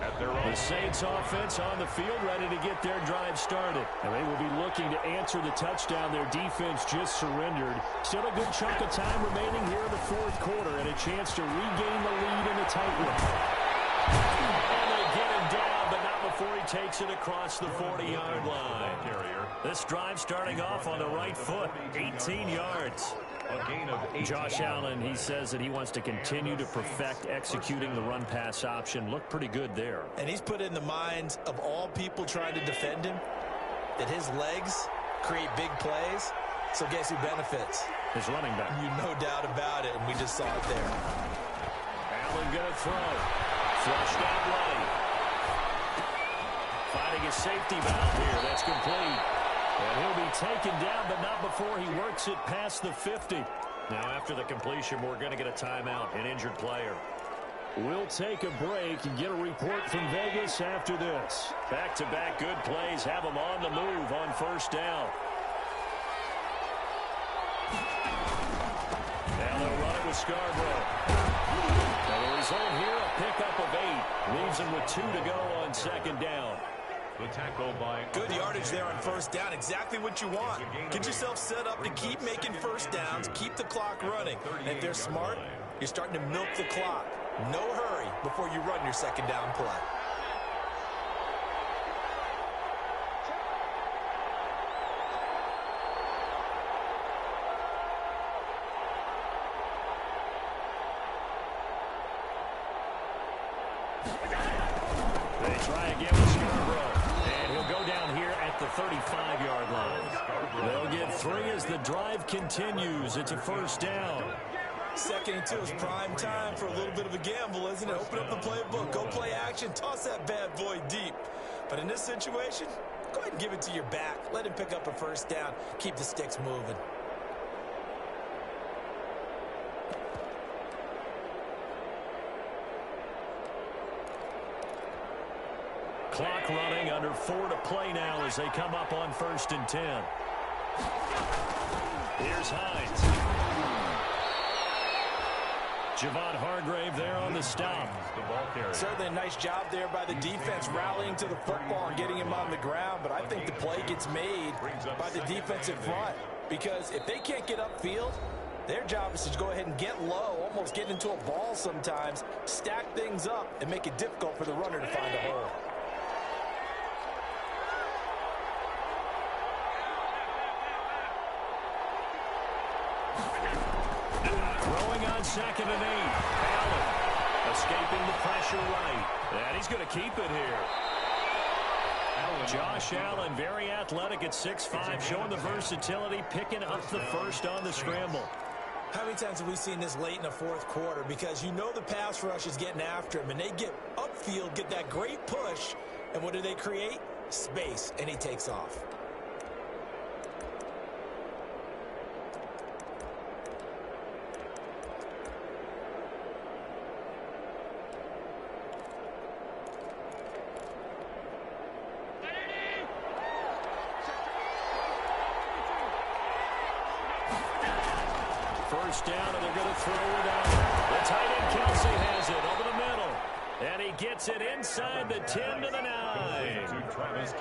At their own. The Saints offense on the field, ready to get their drive started. And they will be looking to answer the touchdown their defense just surrendered. Still a good chunk of time remaining here in the 4th quarter and a chance to regain the lead in the tight one. And they get him down, but not before he takes it across the 40-yard line. This drive starting off on the right foot, 18 yards. A gain of 8. Josh Allen, he says that he wants to continue to perfect executing the run-pass option. Looked pretty good there. And he's put in the minds of all people trying to defend him that his legs create big plays. So guess who benefits? His running back. You no doubt about it, and we just saw it there. Allen going to throw. Flushed out right. Finding a safety valve here. That's complete. And he'll be taken down, but not before he works it past the 50. Now, after the completion, we're going to get a timeout, an injured player. We'll take a break and get a report from Vegas after this. Back-to-back good plays have them on the move on 1st down. Now they'll run it with Scarborough. Now the result here, a pickup of 8. Leaves them with 2 to go on 2nd down. The tackle by good yardage there on 1st down. Exactly what you want. Get yourself set up to keep making 1st downs, keep the clock running. And if they're smart, you're starting to milk the clock. No hurry before you run your 2nd down play. They try again with Scarborough. And he'll go down here at the 35-yard line. They'll get 3 as the drive continues. It's a 1st down. 2nd and 2 is prime time for a little bit of a gamble, isn't it? Open up the playbook, go play action, toss that bad boy deep. But in this situation, go ahead and give it to your back. Let him pick up a 1st down. Keep the sticks moving. Clock running, under 4 to play now as they come up on 1st and 10. Here's Hines. Javon Hargrave there on the stop. Certainly a nice job there by the defense rallying to the football and getting him on the ground, but I think the play gets made by the defensive front because if they can't get upfield, their job is to go ahead and get low, almost get into a ball sometimes, stack things up, and make it difficult for the runner to find a hole. Throwing on 2nd and 8. Allen escaping the pressure right. And he's going to keep it here. Josh Allen, very athletic at 6'5", showing the versatility, picking up the 1st on the scramble. How many times have we seen this late in the 4th quarter? Because you know the pass rush is getting after him, and they get upfield, get that great push, and what do they create? Space, and he takes off. First down, and they're going to throw it out. The tight end Kelsey has it over the middle. And he gets it inside the 10 to the 9.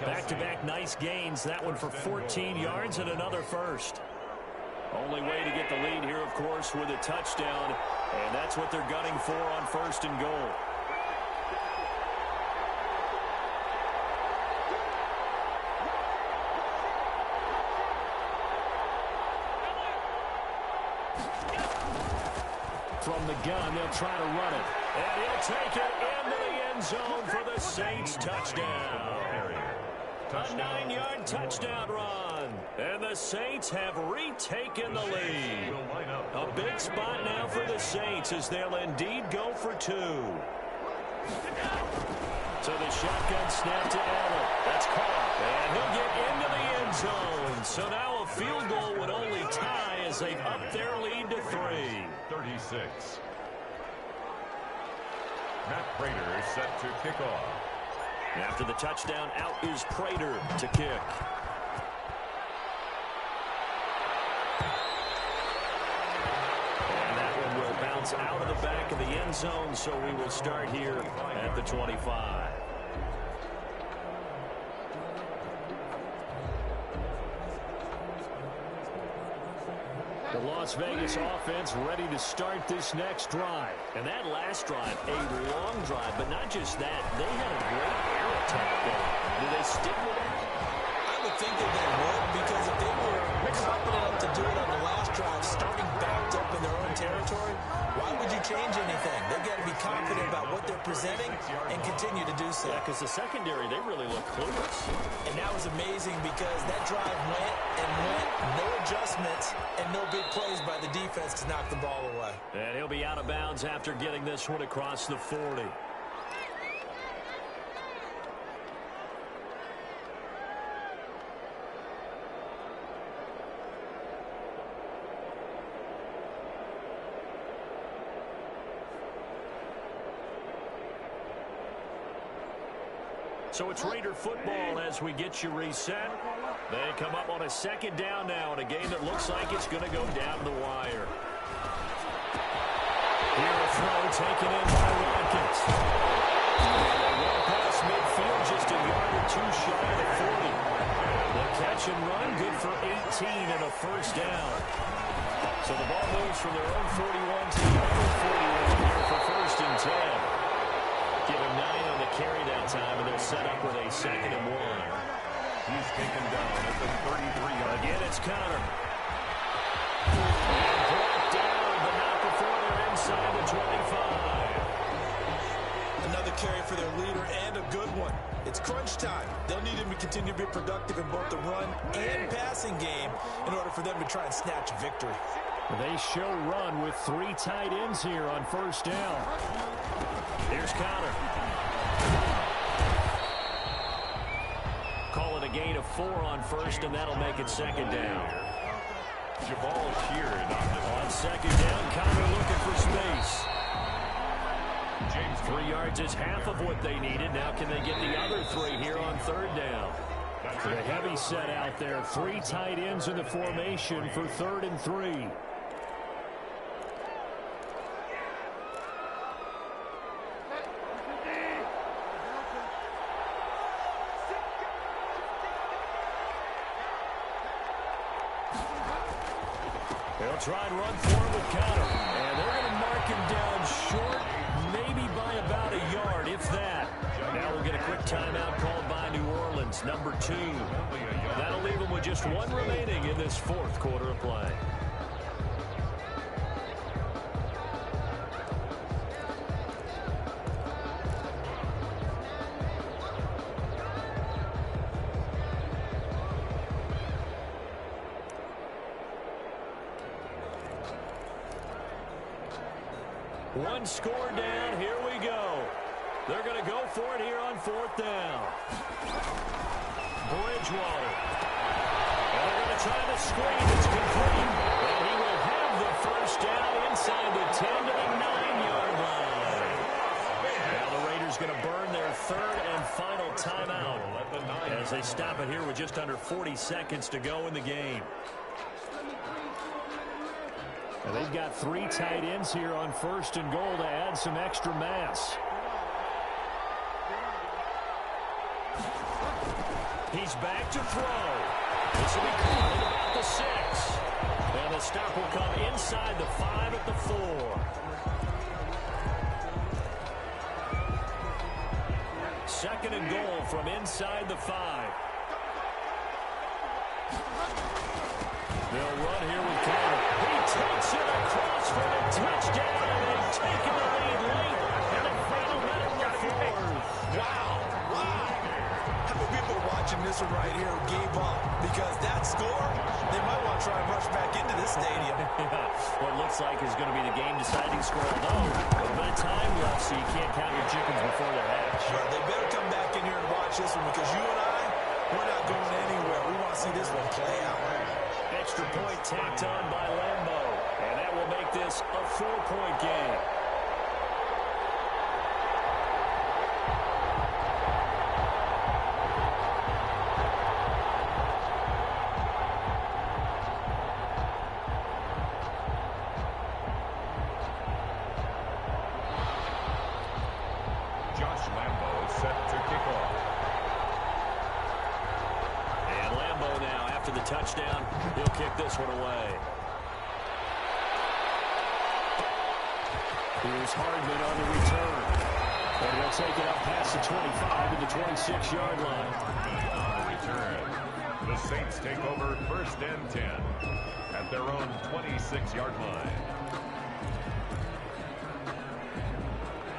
Back-to-back nice gains. That one for 14 yards and another 1st. Only way to get the lead here, of course, with a touchdown. And that's what they're gunning for on 1st and goal. From the gun, they'll try to run it. And he'll take it into the end zone for the Saints touchdown. A 9-yard touchdown run. And the Saints have retaken the lead. A big spot now for the Saints as they'll indeed go for 2. So the shotgun snap to Allen. That's caught. And he'll get into the end zone. So now a field goal would only tie as they up their lead to 3. 36. Matt Prater set to kick off. After the touchdown, out is Prater to kick. And that one will bounce out of the back of the end zone, so we will start here at the 25. The Las Vegas offense ready to start this next drive. And that last drive, a long drive, but not just that. They had a great air attack going. Do they stick with it? I would think that they would, because if they were confident enough to do it on the last drive, starting backed up in their own territory, why would you change anything? They've got to be confident about what they're presenting and continue to do so. Yeah, because the secondary, they really look clueless. And that was amazing because that drive went and went, no adjustments, and no big plays by the defense to knock the ball away. And he'll be out of bounds after getting this one across the 40. So it's Raider football as we get you reset. They come up on a second down now in a game that looks like it's going to go down the wire. Here a throw taken in by Watkins. Well past midfield, just a yard or two shy of the 40. The catch and run, good for 18 and a first down. So the ball moves from their own 41 to the other 41 here for first and 10. Give him 9 on the carry that time, and they'll set up with a 2nd and 1. He's taken down at the 33-yard. Again, it's Connor. And brought down, but not before they're inside the 25. Another carry for their leader and a good one. It's crunch time. They'll need him to continue to be productive in both the run and passing game in order for them to try and snatch a victory. They show run with 3 tight ends here on first down. Here's Connor. Call it a gain of 4 on first, and that'll make it 2nd down. Jabal Sheeran on 2nd down, Connor looking for space. James 3 yards is half of what they needed. Now can they get the other 3 here on 3rd down? That's a heavy set out there. 3 tight ends in the formation for 3rd and 3. They'll try and run for him with Connor. And they're going to mark him down short, maybe by about a yard, if that. Now we'll get a quick timeout called by New Orleans, number 2. That'll leave them with just 1 remaining in this 4th quarter of play. One score down. Here we go. They're going to go for it here on 4th down. Bridgewater. And they're going to try the screen. It's complete. And he will have the first down inside the 10 to the 9-yard line. Now the Raiders going to burn their 3rd and final timeout as they stop it here with just under 40 seconds to go in the game. And they've got 3 tight ends here on 1st and goal to add some extra mass. He's back to throw. This will be caught at about the 6. And the stop will come inside the 5 at the 4. Second and goal from inside the 5. They'll run here with Connor. He takes it across for the touchdown, and they've taken the lead late in the final minute of the 4th. Wow. How many people watching this one right here gave up? Because that score, they might want to try and rush back into this stadium. What looks like is going to be the game-deciding score, although a little bit of time left, so you can't count your chickens before they're hatched. Well, they better come back in here and watch this one, because you and I, we're not going anywhere. We want to see this one play out. Extra point tacked on by Lambo, and that will make this a 4-point game. touchdown. He'll kick this one away. Here's Hardman on the return. And he'll take it up past the 25 to the 26-yard line. On the return, the Saints take over 1st and 10 at their own 26-yard line.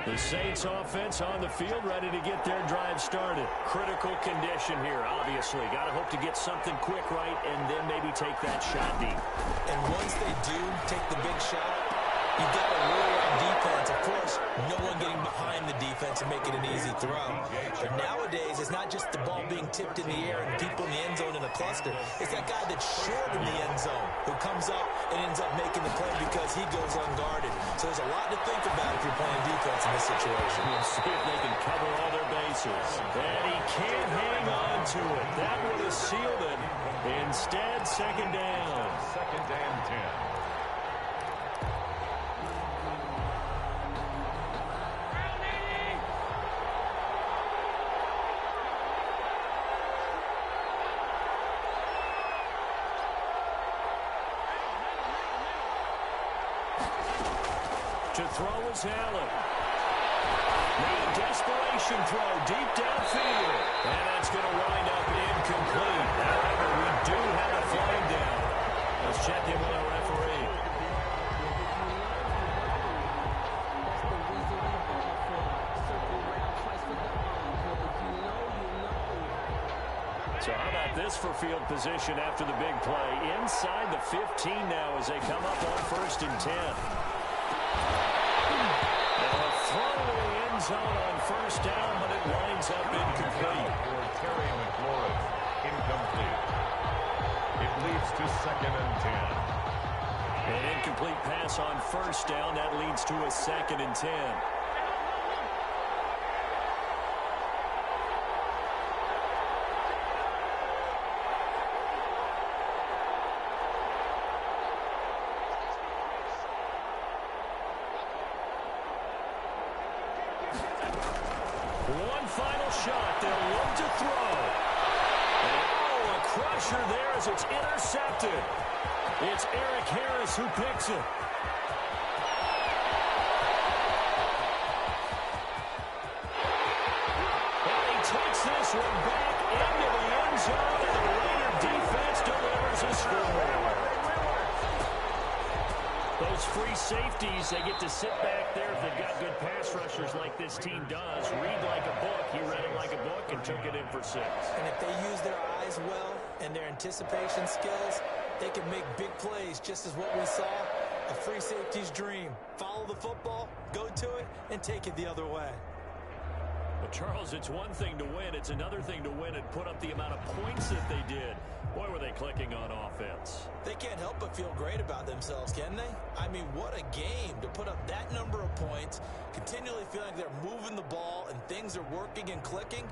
The Saints offense on the field, ready to get their drive started. Critical condition here, obviously. Got to hope to get something quick right and then maybe take that shot deep. And once they do take the big shot, you've got to rule on defense. Of course, no one getting behind the defense and making an easy throw. But nowadays, it's not just the ball being tipped in the air and people in the end zone in a cluster. It's that guy that's short in the end zone who comes up and ends up making the play because he goes unguarded. So there's a lot to think about if you're playing defense in this situation. We'll see if they can cover all their bases. And he can't hang on to it. That would have sealed it. Instead, 2nd down. 2nd and 10. To throw is Allen. Now a desperation throw deep downfield. And that's going to wind up incomplete. However, we do have a flag down. Let's check in with our referee. So how about this for field position after the big play? Inside the 15 now as they come up on 1st and 10. Throw to the end zone on 1st down, but it winds up incomplete. For Terry McLaurin, incomplete. It leads to 2nd and 10. An incomplete pass on 1st down. That leads to a 2nd and 10. One final shot. They'll look to throw. Oh, a crusher there as it's intercepted. It's Eric Harris who picks it. And he takes this one back into the end zone, and the Raider defense delivers a score. Those free safeties, they get to sit back there if they've got good pass rushers like this team does. Read like a book. He read it like a book and took it in for 6. And if they use their eyes well and their anticipation skills, they can make big plays, just as what we saw. A free safety's dream. Follow the football, go to it, and take it the other way. Well, Charles, it's one thing to win. It's another thing to win and put up the amount of points that they did. Boy, were they clicking on offense. They can't help but feel great about themselves, can they? I mean, what a game to put up that number of points, continually feeling like they're moving the ball and things are working and clicking.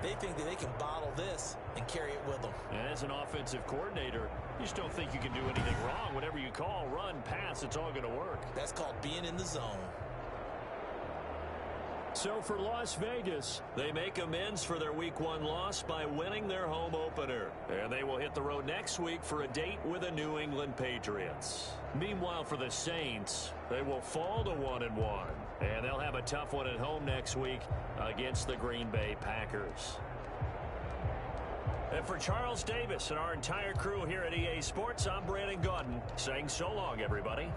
They think that they can bottle this and carry it with them. And as an offensive coordinator, you just don't think you can do anything wrong. Whatever you call, run, pass, it's all going to work. That's called being in the zone. So for Las Vegas, they make amends for their Week 1 loss by winning their home opener. And they will hit the road next week for a date with the New England Patriots. Meanwhile, for the Saints, they will fall to 1-1. And they'll have a tough one at home next week against the Green Bay Packers. And for Charles Davis and our entire crew here at EA Sports, I'm Brandon Gaudin saying so long, everybody.